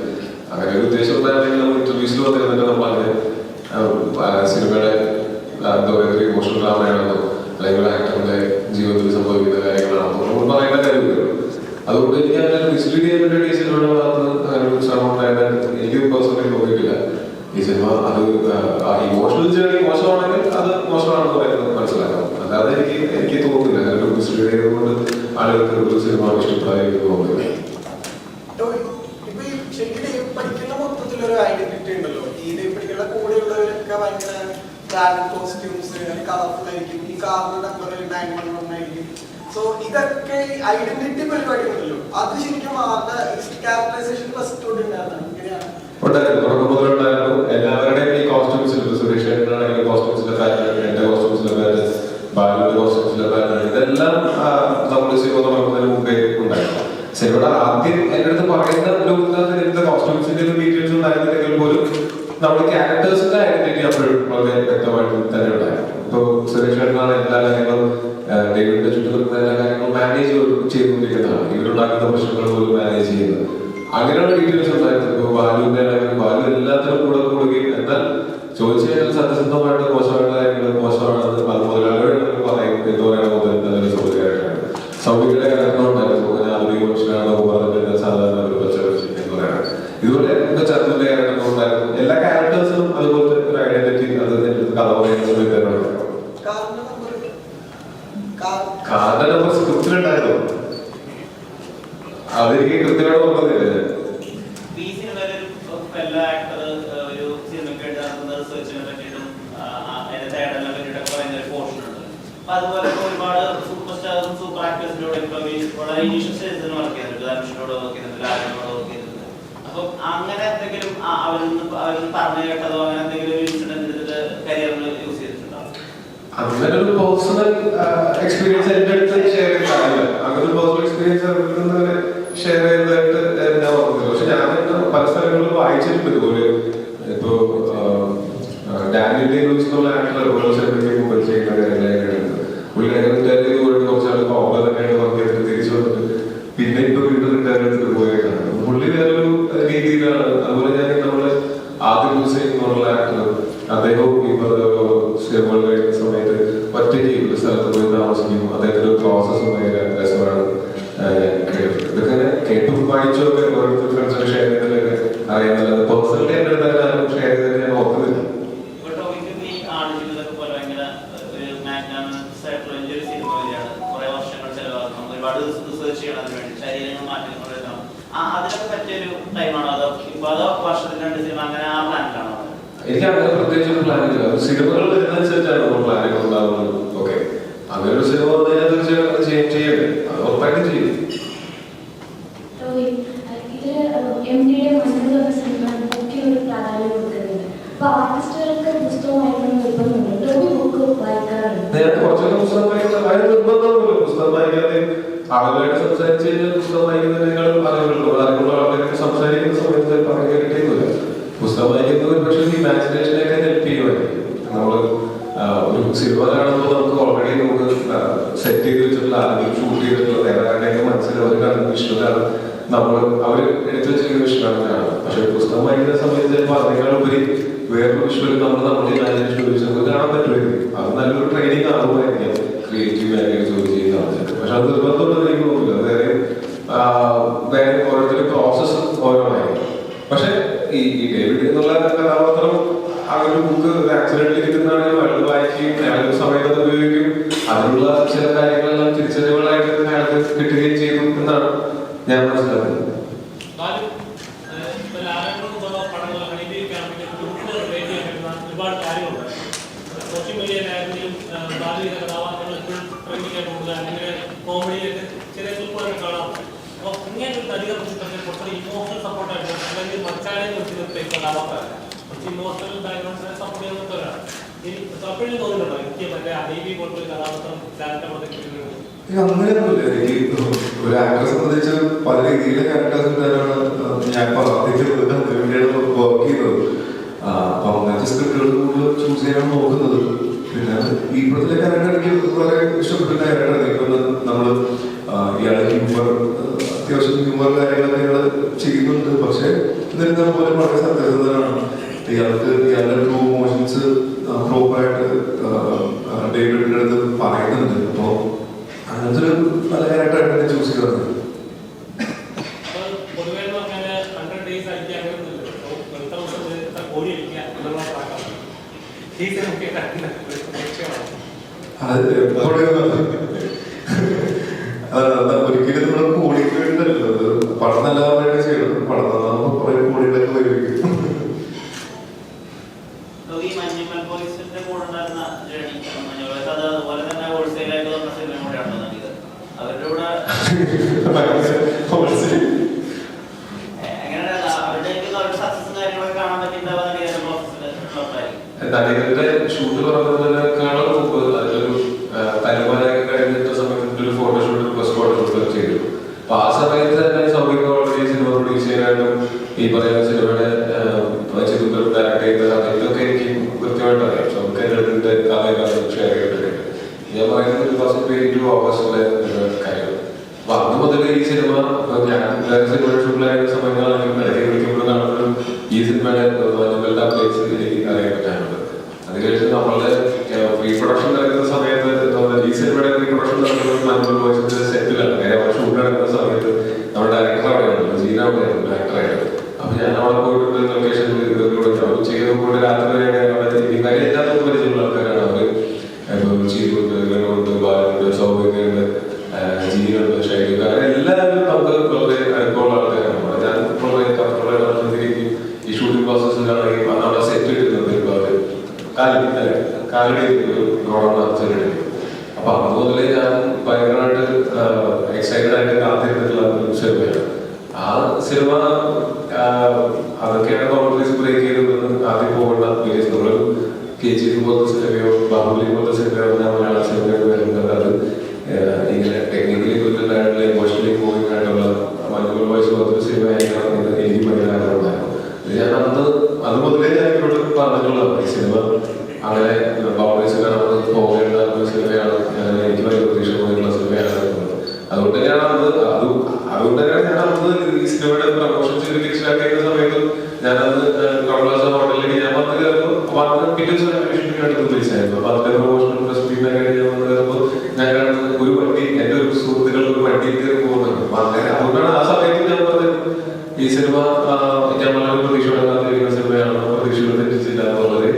അങ്ങനെ ഒരു ഉദ്ദേശം ഉണ്ടായിരുന്നെങ്കിൽ നമ്മൾ ഇന്റർവ്യൂസിൽ വന്നിരുന്നിട്ട് നമ്മൾ അങ്ങനെ സിനിമയുടെ എന്താ പറയുക ഒരു ഇമോഷണൽ ഡ്രാമയാണെന്നോ അല്ലെങ്കിൽ ആക്ടറിന്റെ ജീവിതത്തിൽ സംഭവിക്കുന്ന കാര്യങ്ങളാണെന്നോ നമ്മൾ പറയേണ്ട കാര്യമില്ല. അതുകൊണ്ട് എനിക്ക് അങ്ങനെ മിസ്ലീഡ് ചെയ്യാൻ വേണ്ടി ഈ സിനിമയുടെ ഭാഗത്ത് അങ്ങനെ ഒരു ശ്രമം ഉണ്ടായത് എനിക്ക് പേഴ്സണലി തോന്നിയിട്ടില്ല. ഈ സിനിമ അത് ഇമോഷണൽ ജേർണി മോശമാണെങ്കിൽ അത് മോശമാണെന്ന് പറയുന്നത് മനസ്സിലാക്കാം. അല്ലാതെ എനിക്ക് തോന്നുന്നില്ല അങ്ങനെ ഒരു മിസ്ലീഡ് ചെയ്തുകൊണ്ട് ആളുകൾക്ക് ഒരു സിനിമ ഇഷ്ടപ്പെടാൻ തോന്നുന്നില്ല. ഇപ്പൊ ഈ ശരിക്കും പഠിക്കുന്ന മൊത്തത്തിലൊരു ഐഡന്റിറ്റി ഉണ്ടല്ലോ. ഈ പഠിക്കുന്ന കൂടെയുള്ളവരൊക്കെ ഭയങ്കര ബ്രാൻഡ് കോസ്റ്റ്യൂംസ്, കളർഫുൾ ആയിരിക്കും. ഈ കാറിന്റെ നമ്പർ 911 ആയിരിക്കും. സോ ഇതൊക്കെ ഐഡന്റിറ്റി പരിപാടി ഉണ്ടല്ലോ. അത് ശരിക്കും ക്യാരക്ടറൈസേഷൻ ഫസ്റ്റ് ഉണ്ടായിരുന്നു. ഇങ്ങനെയാണ് ഉണ്ടായിരുന്നു. എല്ലാവരുടെയും ഈ കോസ്റ്റ്യൂംസിൽ സുരേഷ് ആണെങ്കിലും കോസ്റ്റ്യൂംസിലെ പാറ്റേൺ, എന്റെ കോസ്റ്റ്യൂംസിലെ പാറ്റേൺ, ബാലുവിന്റെ കോസ്റ്റ്യൂംസിലെ പാറ്റേൺ, ഇതെല്ലാം നമ്മൾ സിനിമ തുടങ്ങുന്നതിന് മുമ്പേ ഉണ്ടായിരുന്നു. സിനിമയുടെ ആദ്യം എന്റെ അടുത്ത് പറയുന്ന കോസ്റ്റ്യൂംസിന്റെ ഡീറ്റെയിൽസ് ഉണ്ടായിരുന്നെങ്കിൽ പോലും നമ്മുടെ ക്യാരക്ടേഴ്സിന്റെ ഐഡന്റിറ്റി അപ്പോഴും വളരെ വ്യക്തമായിട്ട് തന്നെ ഉണ്ടായിരുന്നു. ഇപ്പൊ സുരേഷ് ഏട്ടനാണ് എല്ലാ കാര്യങ്ങളും ഡേവിഡിന്റെ ചുറ്റും നിൽക്കുന്ന എല്ലാ കാര്യങ്ങളും മാനേജ് ചെയ്തുകൊണ്ടിരിക്കുന്നതാണ്. ഇവരുണ്ടാക്കുന്ന പ്രശ്നങ്ങൾ പോലും മാനേജ് ചെയ്യുന്നത്. അങ്ങനെയുള്ള ഡീറ്റെയിൽസ് ഉണ്ടായിരുന്നു. ഇപ്പൊ ബാലുവിന്റെ ബാലു എല്ലാത്തിനും കൂടെ കൂടുകയും എന്നാൽ ചോദിച്ചു കഴിഞ്ഞാൽ സത്യസന്ധമായിട്ട് മോശമായിട്ടുള്ള കാര്യങ്ങൾ മോശമാണ്. അത് മുതലാളിയോട് പറയും എന്ന് പറയുന്ന മുതൽ സൗകര്യമായിട്ടാണ്. സൗകര്യയുടെ കാര്യങ്ങളുണ്ടായിരുന്നു. ആധുനിക മനുഷ്യനാണോ പറഞ്ഞിട്ട് സാധാരണ ഒരു പച്ചവെച്ച് എന്ന് പറയുന്നത്. ഇതുപോലെ ചന്ദ്രന്റെ ക്യാരക്ടർ ഉണ്ടായിരുന്നു. എല്ലാ ക്യാരക്ടേഴ്സിനും അതുപോലത്തെ ഒരു ഐഡന്റിറ്റി അത് കഥ പറയുന്ന സമയത്ത് തന്നെ ഉണ്ടായിരുന്നു. കാറിന്റെ നമ്പർ സ്ക്രിപ്റ്റിലുണ്ടായിരുന്നു. അതെനിക്ക് കൃത്യമായിട്ട് പറഞ്ഞില്ലേ. ഈ സിനിമയിൽ എല്ലാ ആക്ടർ ഒരു സിനിമയ്ക്ക് നടത്തുന്ന റിസർച്ചിനെ പറ്റിയിട്ടും അതിനെ പറ്റിയിട്ടൊക്കെ പറയുന്ന ഒരു പോർഷൻ ഉണ്ട്. അപ്പൊ അതുപോലെ ഒരുപാട് സൂപ്പർ സ്റ്റാർസും സൂപ്പർ ആക്ടേഴ്സിനോട് ഇപ്പൊ വളരെ ഇനീഷ്യൽ സ്റ്റേജിൽ വർക്ക് ചെയ്തിട്ടുണ്ട്. ധനുഷിനോട് വർക്ക് ചെയ്തിട്ടുണ്ട്, ലാലിനോട് വർക്ക് ചെയ്തിട്ടുണ്ട്. അപ്പൊ അങ്ങനെ എന്തെങ്കിലും അവരിന്ന് പറഞ്ഞു കേട്ടതോ അങ്ങനെ എന്തെങ്കിലും ഇൻസിഡന്റ് എടുത്തിട്ട് കരിയറിൽ യൂസ് ചെയ്തിട്ടുണ്ടോ? അങ്ങനെ ഒരു പേഴ്സണൽ എക്സ്പീരിയൻസ് എന്റെ അടുത്ത് ഷെയർ ചെയ്തിട്ടില്ല. അങ്ങനെ ഒരു പേഴ്സണൽ എക്സ്പീരിയൻസ് ഷെയർ ചെയ്തതായിട്ട് ഞാൻ ഓർക്കുന്നില്ല. പക്ഷെ ഞാൻ പല സ്ഥലങ്ങളിലും വായിച്ചിട്ടുണ്ട് ഇതുപോലെ. ഇപ്പോ ഡാനിയൽ എന്നുള്ള ആക്ടർ ഓരോ സിനിമയ്ക്ക് മുമ്പ് ചെയ്യുന്ന കാര്യങ്ങളായിരുന്നു. പുള്ളി റിട്ടയർ കുറച്ചാൾ ഓർഡർ തന്നെയാണ് വർക്ക് ചെയ്തിട്ട് തിരിച്ചു വന്നിട്ട് പിന്നെ ഇപ്പൊ വീണ്ടും റിട്ടയർ എടുത്തിട്ട് പോയേക്കാണ്. പുള്ളി വേറൊരു രീതിയിലാണ്. അതുപോലെ ഞാൻ നമ്മള് ആദ്യം യൂസ് ചെയ്യുന്നുള്ള ആക്ടർ അദ്ദേഹവും ഈ പ്രോസസ്സും ഭയങ്കര രസമാണ്. ഇതൊക്കെ കേട്ടും വായിച്ചൊക്കെ ഓരോരുത്തർ ഫ്രണ്ട്സൊക്കെ ഷെയർ ചെയ്തതൊക്കെ അറിയാവുന്നത്. പേഴ്സണലി എൻ്റെ അടുത്ത് ആരും ഷെയർ ചെയ്തത് ഞാൻ ഓർക്കുന്നില്ല. എനിക്ക് അങ്ങനെ പ്രത്യേകിച്ച് ഒരു പ്ലാനില്ല. സിനിമകൾ വരുന്നതനുസരിച്ചാണ് നമ്മൾ പ്ലാനുകൾ ഉണ്ടാകുന്നത്. ഓക്കെ, അങ്ങനെ ഒരു സിനിമ വന്നു കഴിഞ്ഞാൽ തീർച്ചയായും അത് ചെയ്യണ്ടേ, അത് ഉറപ്പായിട്ടും ചെയ്യും. MD-യുടെ മനസ്സിൽ വന്ന സിനിമകൾക്ക് ഒരു പ്രാധാന്യം കൊടുക്കുന്നുണ്ട്. അപ്പൊ ആർട്ടിസ്റ്റുകൾക്ക് പുസ്തകം വായിക്കണം നിർബന്ധമുണ്ട്. ടോബി ബുക്ക് വായിക്കാറുണ്ട്. നേരത്തെ കുറച്ചൊക്കെ പുസ്തകം വായിക്കുന്നത് അതിന് നിർബന്ധമൊന്നുമില്ല. പുസ്തകം വായിക്കാതെ ആളുകളായിട്ട് സംസാരിച്ച് കഴിഞ്ഞാൽ പുസ്തകം വായിക്കുന്നതിനേക്കാളും അറിവുള്ള ആളുകളൊക്കെ സംസാരിക്കുന്ന സമയത്ത് പറയാൻ കിട്ടിയൊന്നുമില്ല. പുസ്തകം വായിക്കുന്നത് ഒരു പക്ഷേ ഇമാജിനേഷനൊക്കെ ഹെൽപ്പ് ചെയ്യുമായിരിക്കും. നമ്മൾ ഒരു സിനിമ കാണുമ്പോൾ നമുക്ക് ഓൾറെഡി നമുക്ക് സെറ്റ് ചെയ്ത് വെച്ചിട്ടുള്ള ആരെങ്കിലും ഷൂട്ട് ചെയ്തിട്ടുള്ള വേറെ ആരുടെയൊക്കെ മനസ്സിൽ അവർ കാണുന്ന വിഷ്വലാണ് നമ്മൾ അവർ എടുത്തു വെച്ചിരിക്കുന്ന വിഷ്വലാണ് കാണുന്നത്. പക്ഷെ പുസ്തകം വായിക്കുന്ന സമയത്ത് ചിലപ്പോൾ അതിനേക്കാളുപരി വേറൊരു വിഷ്വൽ നമ്മുടെ ഇമാജിനേഷൻ ഉപയോഗിച്ച് നമുക്ക് കാണാൻ പറ്റുമായിരിക്കും. അത് നല്ലൊരു ട്രെയിനിങ് ആകുമായിരിക്കാം ക്രിയേറ്റീവ് മേഖലയിൽ ജോലി ചെയ്യുന്ന ആൾക്കാർക്ക്. പക്ഷെ അത് നിർബന്ധമുള്ളത് എനിക്ക് തോന്നില്ല. വേറെ ഓരോരുത്തരുടെ പ്രോസസ്സ് ഓരോന്നായിരിക്കും. പക്ഷെ ഈ ഡേവിഡ് എന്നുള്ള കഥാപാത്രം ആ ഒരു ബുക്ക് ആക്സിഡന്റിൽ കിട്ടുന്നതാണെങ്കിൽ വെള്ളം വായിക്കുകയും അയാൾക്ക് സമയത്ത് ഉപയോഗിക്കും. അതിനുള്ള ചില കാര്യങ്ങളെല്ലാം തിരിച്ചറിവുകളായിട്ട് അയാൾക്ക് കിട്ടുകയും ചെയ്തു എന്നാണ് ഞാൻ മനസ്സിലാക്കുന്നത്. ഒരുപാട് കാര്യങ്ങളുണ്ട്. സോഷ്യൽ മീഡിയയിലായിരുന്നെങ്കിലും ബാലു ചെയ്ത കഥാപാത്രങ്ങൾ എപ്പോഴും ട്രെൻഡിങ് ആയിട്ടുള്ളത് അങ്ങനെ കോമഡിയിലൊക്കെ ചെറിയ ക്ലിപ്പുകളൊക്കെ കാണാം. അപ്പോൾ ഇങ്ങനെ ഒരു നടികൾ കുറച്ചുകൂടി ഇമോഷണൽ സപ്പോർട്ടായിട്ട് അല്ലെങ്കിൽ മച്ചാനെ നിർത്തി നിർത്തിയ കഥാപാത്രമല്ല, കുറച്ച് ഇമോഷണൽ ബാക്ക്ഗ്രൗണ്ട്സിനെ സപ്പോർട്ട് ചെയ്യുന്നവരാണ്. അപ്പോഴും തോന്നുന്നുണ്ടോ എനിക്ക് മറ്റേ അദീബി പോലത്തെ കഥാപാത്രം അങ്ങനെയൊന്നുമില്ല. എനിക്ക് ഒരു ആക്ടറെ സംബന്ധിച്ച് പല രീതിയിലെ ക്യാരക്ടേഴ്സിനാണ് ഞാൻ വർക്ക് ചെയ്യുന്നത്. അപ്പൊ അങ്ങനത്തെ സ്ക്രിപ്റ്റുകൾ കൂടുതൽ ചൂസ് ചെയ്യാൻ നോക്കുന്നത്. പിന്നെ ഈ പടത്തിലെ ക്യാരക്ടർ എനിക്ക് വളരെ ഇഷ്ടപ്പെട്ട ക്യാരക്ടറാണ്. ഇപ്പം നമ്മള് ഇയാളെ ഹ്യൂമർ അത്യാവശ്യം ഹ്യൂമർ കാര്യങ്ങളൊക്കെ ഇയാൾ ചെയ്യുന്നുണ്ട്. പക്ഷെ എന്നിരുന്നാൽ പോലെ വളരെ സത്യസന്ധനാണ്. ഇയാളുടെ ട്രൂ ഇമോഷൻസ് പ്രോപ്പറായിട്ട് ഡേവിഡിന്റെ അടുത്ത് പറയുന്നുണ്ട്. അപ്പൊ അങ്ങനത്തെ ഒരു നല്ല ക്യാരക്ടറായിട്ട് തന്നെ ചൂസ് ചെയ്തത്. ഒരിക്കലും നമ്മൾ കോടിക്ക് വേണ്ടല്ലോ, പടം നല്ലതായിട്ട് ചെയ്യണം. പടം നന്നാകുമ്പോൾ കുറെ കോടികളൊക്കെ വരും. നടികളുടെ ഷൂട്ട് പറഞ്ഞതിനേക്കാളും മുമ്പ് അതിലൊരു തലമുറയൊക്കെ കഴിഞ്ഞിട്ട സമയത്ത് ഒരു ഫോട്ടോഷൂട്ട് ഫസ്റ്റ് ഫോട്ടോഷൂട്ട് ചെയ്തു. അപ്പൊ ആ സമയത്ത് തന്നെ സൗകര്യം ഓൾറെഡി സിനിമ പ്രൊഡ്യൂസ് ചെയ്യാനായിട്ടും ഈ പറയുന്ന സിനിമയുടെ ചിത്രത്തിൽ ഡയറക്ട് ചെയ്ത ഇതൊക്കെ എനിക്ക് കൃത്യമായിട്ട് അറിയാം. നമുക്ക് എൻ്റെ അടുത്തിട്ട് കഥയൊക്കെ ഷെയർ ചെയ്തിട്ടുണ്ട്. ഞാൻ പറയുന്നത് ഒരു 1 ഓഗസ്റ്റിലെ കാര്യം. അപ്പൊ അന്ന് മുതൽ ഈ സിനിമ ഞാൻ സിനിമ ഷൂട്ടിലായ സമയങ്ങളാണെങ്കിൽ ഇടയ്ക്ക് വിളിക്കുമ്പോൾ കാണുമ്പോഴും ഈ സിനിമയുടെ അപ്ഡേറ്റ്സ് അറിയാൻ പറ്റാനുണ്ട്. അതിനുശേഷം നമ്മളുടെ പ്രീ പ്രൊഡക്ഷൻ നടക്കുന്ന സമയത്ത് ഈ സിനിമയുടെ പ്രീ പ്രൊഡക്ഷൻ നടക്കുന്നത് മഞ്ഞൾ വോയിസിന്റെ സെറ്റിലാണ്. അവിടെ ഷൂട്ട് നടക്കുന്ന സമയത്ത് നമ്മുടെ ഡയറക്ടർ അവിടെയാണ്, ജീന അവിടെയാണ് ഡയറക്ടറായിട്ട്. അപ്പൊ ഞാൻ അവിടെ പോയിട്ട് ലൊക്കേഷനിൽ ചെയ്തുകൊണ്ട് രാത്രി വരെയാണ് അവിടെ കാര്യം എല്ലാവർക്കും പരിചയമുള്ള ആൾക്കാരാണ്. അവര് ചെയ്തുകൊണ്ട് ഇവരുണ്ട്, ബാലുണ്ട്, സൗകര്യമുണ്ട്, ജീനുണ്ട്, ശൈലിക്കാർ എല്ലാവരും നമുക്ക് വളരെ അടുപ്പമുള്ള ആൾക്കാരാണ്. ഞാൻ വളരെ ഈ ഷൂട്ടിംഗ് പ്രോസസ്സിലാണെങ്കിൽ അവിടെ സെറ്റ് ഇടുന്നത് ഒരുപാട് കാലടി ഗോഡൗൺ. അപ്പൊ അത് മുതലേ ഞാൻ ഭയങ്കരമായിട്ട് എക്സൈറ്റഡ് ആയിട്ട് കാത്തിരുന്നിട്ടുള്ള ഒരു സിനിമയാണ്. ആ സിനിമ അതൊക്കെയാണ് ബൗണ്ടറീസ് ബ്രേക്ക് ചെയ്തതെന്ന് ആദ്യം പോകേണ്ട വലിയ സിനിമകൾ. KGF പോലത്തെ സിനിമയോ ബാഹുബലി പോലത്തെ സിനിമയോ മലയാള സിനിമയോ വരുന്നത് അത് ഇങ്ങനെ ടെക്നിക്കലി ഗുഡായിട്ടുള്ള ഇമോഷണലി മൂവിംഗ് ആയിട്ടുള്ള മഞ്ഞൾ വോയിസ് പോലത്തെ സിനിമ ആയിരിക്കണം എന്ന് എനിക്ക് ഭയങ്കര ആഗ്രഹമുണ്ടായിരുന്നു. ഞാൻ അന്ന് അത് മുതലേ ഞാൻ ഇവരോട് പറഞ്ഞിട്ടുള്ളതാണ് ഈ സിനിമ അങ്ങനെ ബൗണ്ടറീസ് കാണാൻ പോകേണ്ട ഒരു സിനിമയാണ്. എനിക്ക് വലിയ പ്രതീക്ഷ പോയിട്ടുള്ള സിനിമയാണ്. അതുകൊണ്ട് തന്നെയാണ് ഞാൻ ഈ സിനിമയുടെ പ്രമോഷൻ ചെയ്ത് സ്റ്റാർട്ട് ചെയ്യുന്ന സമയത്ത് ഞാനന്ന് കമലഹാസൻ ഹോട്ടലിലേക്ക് ഞാൻ വന്ന് കയറുമ്പോൾ പിറ്റേ ദിവസം അടുത്ത് വിളിച്ചായിരുന്നു. അപ്പൊ അതിന്റെ പ്രമോഷൻ ഞാൻ ഒരു വണ്ടി എന്റെ ഒരു സുഹൃത്തുക്കൾ ഒരു വണ്ടി കയറി പോകുന്നുണ്ട്. അപ്പൊ അങ്ങനെ അതുകൊണ്ടാണ് ആ സമയത്ത് ഞാൻ പറഞ്ഞത് ഈ സിനിമ ഞാൻ വളരെ പ്രതീക്ഷയോടെ സിനിമയാണോ പ്രതീക്ഷയോടെ തെറ്റിച്ചില്ല എന്നുള്ളത്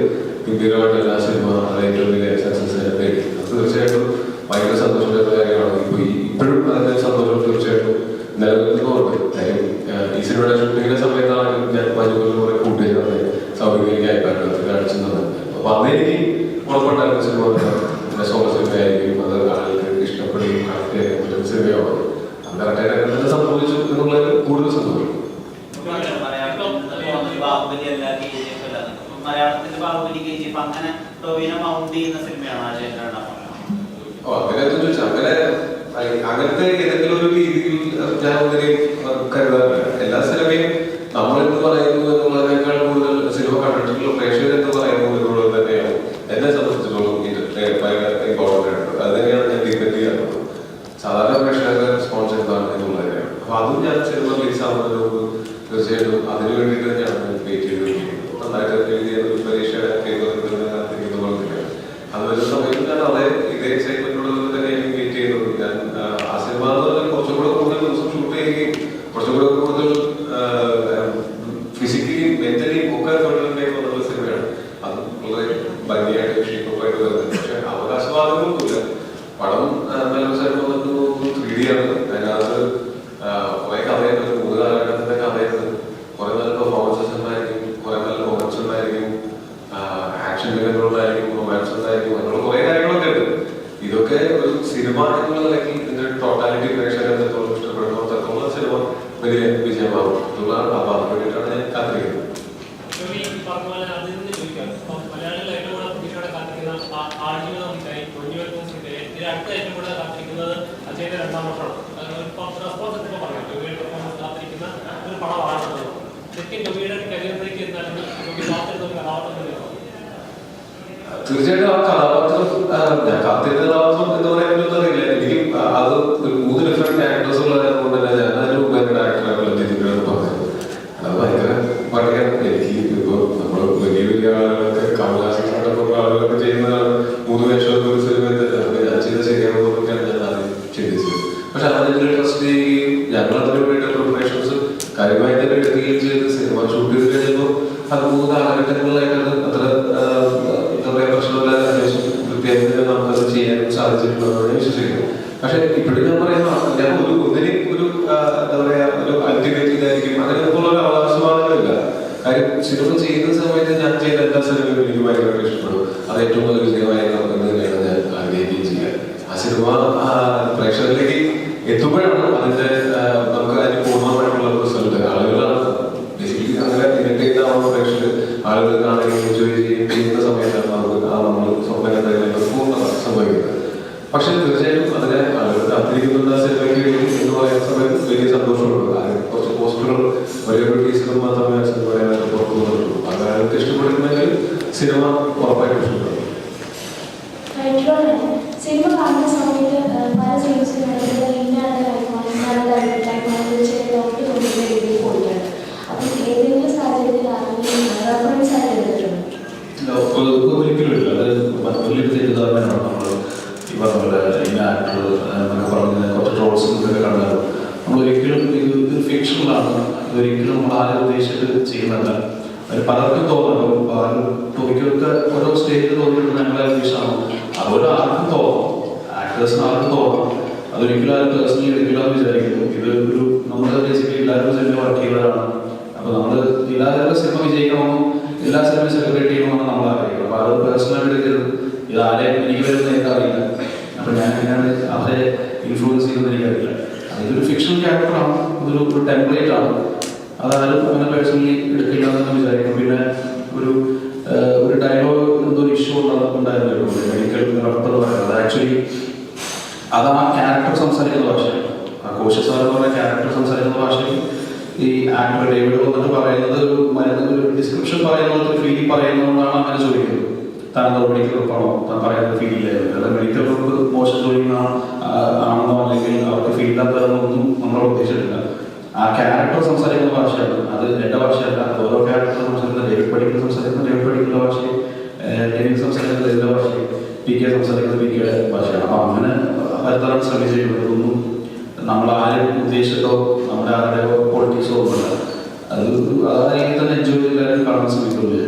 ഗംഭീരമായിട്ട് എല്ലാ സിനിമ ഏറ്റവും വലിയ സക്സസ് ആയിട്ട് തീർച്ചയായിട്ടും ഭയങ്കര സന്തോഷമുള്ള കാര്യമാണ്. ഇപ്പോഴും അതിന്റെ സന്തോഷം തീർച്ചയായിട്ടും നിലനിൽക്കുന്നുണ്ട്. കാര്യം ഈ സിനിമയുടെ ഷൂട്ടിങ്ങിന്റെ സമയത്താണ് ഞാൻ മജുവിൽ കുറെ കൂട്ടുകാരെ സൗകര്യമായി അയപ്പാട്ട് കാണിച്ചത്. അപ്പൊ അന്ന് എനിക്ക് ഉറപ്പുണ്ടായിരുന്ന സിനിമ പിന്നെ സോളോ സിനിമയായിരിക്കും, അത് ആളുകൾക്ക് ഇഷ്ടപ്പെടുകയും കണക്ട് ചെയ്യാൻ പറ്റുന്ന സിനിമയാണ്. അത് കറക്റ്റായിട്ട് സംഭവിച്ചു എന്നുള്ളത് കൂടുതൽ സന്തോഷം. മലയാളത്തിന്റെ ബാഹുബലി KGF അങ്ങനെ ടോവിനോ മൗണ്ട് ചെയ്യുന്ന സിനിമയാണ് അങ്ങനെയൊന്നും ചോദിച്ചാൽ അങ്ങനത്തെ ഏതെങ്കിലും ഒരു രീതിയിൽ ഞാൻ ഒന്നിനെയും കരുതാറില്ല. എല്ലാ സിനിമയും നമ്മൾ എന്ത് പറയുന്നു എന്നുള്ളതിനേക്കാൾ കൂടുതൽ സിനിമ കണ്ടിട്ടുള്ള പ്രേക്ഷകർ എന്ന് പറയുന്നു എന്നുള്ളത് തന്നെയാണ് എന്നെ സംബന്ധിച്ചിടത്തോളം ഭയങ്കര ഇമ്പോർട്ടൻ്റ് ആയിട്ടുള്ളത്. അത് തന്നെയാണ് ഞാൻ ഡിപെൻഡ് ചെയ്യാറുള്ളത്. സാധാരണ പ്രേക്ഷകരുടെ റെസ്പോൺസ് എന്താണ് എന്നുള്ളത് തന്നെയാണ്. അപ്പൊ അതും ഞാൻ സിനിമ റിലീസ് ആവുന്നതിന് മുമ്പ് തീർച്ചയായിട്ടും അതിനു വേണ്ടിയിട്ട് തന്നെയാണ് വെയിറ്റ് ചെയ്തിരിക്കുന്നത്. നന്നായിട്ട് എഴുതിയ പരീക്ഷ കാത്തിരിക്കുന്ന പോലെ തന്നെയാണ്. അത് വരുന്ന സമയത്ത് ഞാൻ അതേ ഇതേ എക്സൈറ്റ്മെന്റോട് തന്നെയാണ് വെയിറ്റ് ചെയ്യുന്നത്. ഞാൻ ആ സിനിമ എന്ന് പറഞ്ഞാൽ കുറച്ചും കൂടെ കൂടുതൽ ദിവസം ഷൂട്ട് ചെയ്യുകയും കുറച്ചും കൂടെ കൂടുതൽ ഫിസിക്കലി മെന്റലി ഒക്കെ എഫേർട്ടുണ്ടായി വന്നുള്ള സിനിമയാണ്. അത് വളരെ ഭംഗിയായിട്ട് ഷേപ്പായിട്ട് വരുന്നത്. പക്ഷെ അവകാശവാദങ്ങളൊന്നുമില്ല. പടം മെലോസായിട്ട് വന്നിട്ട് 3D ആണ്. അതിനകത്ത് കുറെ കഥയുണ്ട്, 3 കാലഘട്ടത്തിന്റെ കഥയുണ്ട്. കുറെ നല്ല പെർഫോമൻസസ് ഉണ്ടായിരിക്കും, കുറെ നല്ല മൊമെന്റ്സ് ഉണ്ടായിരിക്കും, ആക്ഷൻ രംഗങ്ങളുണ്ടായിരിക്കും, റൊമാൻസ് ഉണ്ടായിരിക്കും, അങ്ങനെ കുറെ കാര്യങ്ങളൊക്കെ ഉണ്ട്. ഇതൊക്കെ ഒരു സിനിമ എന്നുള്ള നിലയ്ക്ക് ഇതിന്റെ ടോട്ടാലിറ്റി പ്രേക്ഷകർ എത്രത്തോളം ഇഷ്ടപ്പെടുന്നു അത്രത്തോളം സിനിമ വലിയ വിജയമാകും എന്നുള്ളതാണ്. അപ്പൊ അതിന് വേണ്ടിയിട്ടാണ് ഞാൻ കാത്തിരിക്കുന്നത്. തീർച്ചയായിട്ടും ആ കഥാപാത്രം ഞാൻ കാത്തിരുന്ന കഥാപാത്രം എന്ന് പറയുന്നത് അറിയില്ല. എനിക്ക് അത് ഒരു 3 ഡിഫറെന്റ് ക്യാരക്ടേഴ്സ് ഉള്ളത് കൊണ്ട് തന്നെ ഞാൻ അതിന് ഭയങ്കര ആക്ടറായിട്ടുള്ള രീതിയിലാണ് പറഞ്ഞത്. അത് ഭയങ്കര പറയാൻ എനിക്ക് ഇപ്പൊ നമ്മള് വലിയ വലിയ ആളുകളൊക്കെ കമലഹാസനോടൊപ്പം ആളുകളൊക്കെ ചെയ്യുന്നതാണ് 3 വേഷം ഒരു സിനിമയിൽ തന്നെ ഞാൻ ചെയ്ത ശരിയാണെന്നൊക്കെയാണ് ഞാൻ ആദ്യം ചിന്തിച്ചത്. പക്ഷെ അതിന് ട്രസ്റ്റ് ചെയ്യുകയും ഞങ്ങൾ അതിനു വേണ്ട പ്രിപ്പറേഷൻസ് കാര്യമായി തന്നെ എടുക്കുകയും ചെയ്ത് സിനിമ ഷൂട്ട് ചെയ്ത് കഴിഞ്ഞപ്പോൾ അത് 3 കാലഘട്ടങ്ങളിലായിട്ട് അത്ര എന്താ പറയുക പ്രശ്നമില്ലാതെ അത്യാവശ്യം കൃത്യമായിട്ട് നമുക്കത് ചെയ്യാൻ സാധിച്ചിട്ടുണ്ടെന്നാണ് വിശ്വസിക്കുന്നത്. പക്ഷെ ഇപ്പോഴും ഞാൻ പറയുന്ന ഞാൻ ഒന്നിനും ഒരു എന്താ പറയാ ഒരു അൾട്ടിമേറ്റ് ഇതായിരിക്കും അങ്ങനെയൊക്കെയുള്ള ഒരു അവകാശവാദങ്ങളില്ല. കാര്യം സിനിമ ചെയ്യുന്ന സമയത്ത് ഞാൻ ചെയ്ത എല്ലാ സിനിമയും എനിക്ക് ഭയങ്കരമായിട്ട് ഇഷ്ടപ്പെടും. അത് ഏറ്റവും നല്ല വിജയമായിരിക്കണം എന്ന് തന്നെയാണ് ഞാൻ ആഗ്രഹിക്കുകയും ചെയ്യുക. ആ സിനിമ പ്രേക്ഷകരിലേക്ക് എത്തുമ്പോഴാണ് അതിന്റെ നമുക്ക് അതിന് പൂർണ്ണമായിട്ടുള്ള റിസൾട്ട് ആളുകളാണ് ബേസിക്കലി അങ്ങനെ ഇരട്ടേറ്റാവുന്ന പ്രേക്ഷകർ ആളുകൾ കാണുകയും എൻജോയ് ചെയ്യുന്ന സമയത്താണ് നമുക്ക് നമ്മൾ സ്വപ്നം കണ്ടതിനേക്കാൾ പൂർണ്ണത സംഭവിക്കുന്നത്. പക്ഷെ തീർച്ചയായും അതിനെ ആളുകൾ കാത്തിരിക്കുന്ന സിനിമയ്ക്ക് വേണ്ടി എന്ന് പറയുന്ന സമയത്ത് വലിയ സന്തോഷമുണ്ട്. കുറച്ച് പോസ്റ്ററുകൾ വലിയ ടീച്ചറും മാത്രമേ സിനിമ പുറത്തു വന്നിട്ടുള്ളൂ. അത് ആൾക്ക് ഇഷ്ടപ്പെടുന്നെങ്കിൽ സിനിമ ഉറപ്പായിട്ടും ഇഷ്ടപ്പെടും. സിനിമ കാണുന്ന സമയത്ത് പല സീൻസിലും പോയിട്ടുണ്ട്. അപ്പം ഏതെങ്കിലും സാഹചര്യത്തിൽ റെഫറൻസ് ആയിട്ട് എടുത്തിട്ടുണ്ട്? ഒരിക്കലും ഇല്ല. അത് വലിയൊരു തെറ്റിദ്ധാരണയാണ്. നമ്മൾ ഈ പറഞ്ഞ പോലെ ഇന്ന ആക്ടർ എന്നൊക്കെ പറഞ്ഞ് കുറച്ച് ട്രോൾസ് ഇതൊക്കെ കണ്ടാലും നമ്മൾ ഒരിക്കലും ഇത് ഫിക്ഷണലാണ്. ഇതൊരിക്കലും നമ്മൾ ആരും ഉദ്ദേശിച്ചിട്ട് ചെയ്യുന്നതല്ല. അത് പലർക്കും തോന്നണം. ടോപ്പിക്കൊക്കെ ഓരോ സ്റ്റേജിൽ തോന്നിയിട്ട് ഞങ്ങളെ ഉദ്ദേശമാണ്. അതുപോലെ ആർക്കും തോന്നും, ആക്ടേഴ്സിന് ആർക്കും തോന്നാം. അതൊരിക്കലും ആരും പേഴ്സണലി എടുക്കില്ല വിചാരിക്കുന്നു. ഇത് ഒരു നമ്മൾ ബേസിക്കലി എല്ലാവരും സിനിമ വർക്ക് ചെയ്യുന്നവരാണ്. അപ്പോൾ നമ്മൾ എല്ലാവരും സിനിമ വിജയിക്കണമെന്നും എല്ലാ സിനിമയും സെലിബ്രേറ്റ് ചെയ്യണമെന്നാണ് നമ്മൾ ആഗ്രഹിക്കുന്നത്. അപ്പോൾ അത് പേഴ്സണലായിട്ട് എടുക്കരുത്. ഇത് ആരെയും എനിക്ക് വരുന്ന എനിക്ക് അറിയില്ല. അപ്പോൾ ഞാൻ എങ്ങനെയാണ് അവരെ ഇൻഫ്ലുവൻസ് ചെയ്യുന്നത് എനിക്കറിയില്ല. ഇതൊരു ഫിക്ഷണൽ ക്യാരക്ടറാണ്, ഇതൊരു ടെംപ്ലേറ്റ് ആണ്. അതാരും അങ്ങനെ പേഴ്സണലി എടുക്കില്ല എന്ന് വിചാരിക്കും. പിന്നെ ഒരു ഡയലോഗ് എന്തോ ഇഷ്യൂ ഉണ്ടായിരുന്നു മെഡിക്കൽ ഡോക്ടർ പറയുന്നത്. ആക്ച്വലി അത് ആ ക്യാരക്ടർ സംസാരിക്കുന്ന ഭാഷയാണ്. ആ കോശസ് എന്ന് പറഞ്ഞ ക്യാരക്ടർ സംസാരിക്കുന്ന ഭാഷയിൽ ഈ ആക്ടർ ഡേവിഡ് വന്നിട്ട് പറയുന്നത് ഒരു മരുന്ന് ഒരു ഡിസ്ക്രിപ്ഷൻ പറയുന്നത് ഒരു ഫീൽ പറയുന്നതുകൊണ്ടാണ് അങ്ങനെ ചോദിക്കുന്നത്. താൻ മെഡിക്കൽ ഉറപ്പാണോ താൻ പറയുന്നത് ഫീൽ ചെയ്യാറുണ്ട്. അല്ല മെഡിക്കൽ ഉറപ്പ് മോശം ചോദിക്കുന്ന ആണെന്നോ അല്ലെങ്കിൽ അവർക്ക് ഫീൽ ഇല്ലാത്തതെന്നൊന്നും നമ്മൾ ഉദ്ദേശിച്ചിട്ടില്ല. ആ ക്യാരക്ടർ സംസാരിക്കുന്ന ഭാഷയാണ്. അത് എൻ്റെ ഭാഷയല്ല. ഓരോ ക്യാരക്ടർ സംസാരിക്കുന്ന ഡേവിഡ് പഠിക്കുന്ന ഭാഷയും ഡേവിഡ് സംസാരിക്കുന്ന ഡേവിഡിൻ്റെ ഭാഷയും PK സംസാരിക്കുന്ന PKയുടെ ഭാഷയാണ്. അപ്പം അങ്ങനെ പരത്തരം ശ്രമിച്ചിട്ടുണ്ട്. ഒന്നും നമ്മൾ ആരും ഉദ്ദേശിച്ചോ നമ്മുടെ ആരുടെയോ പൊളിറ്റിക്സോ ഒന്നുമില്ല. അത് അതായത് തന്നെ എൻജോയ് ചെയ്ത് എല്ലാവരും കാണാൻ ശ്രമിക്കുള്ളൂ.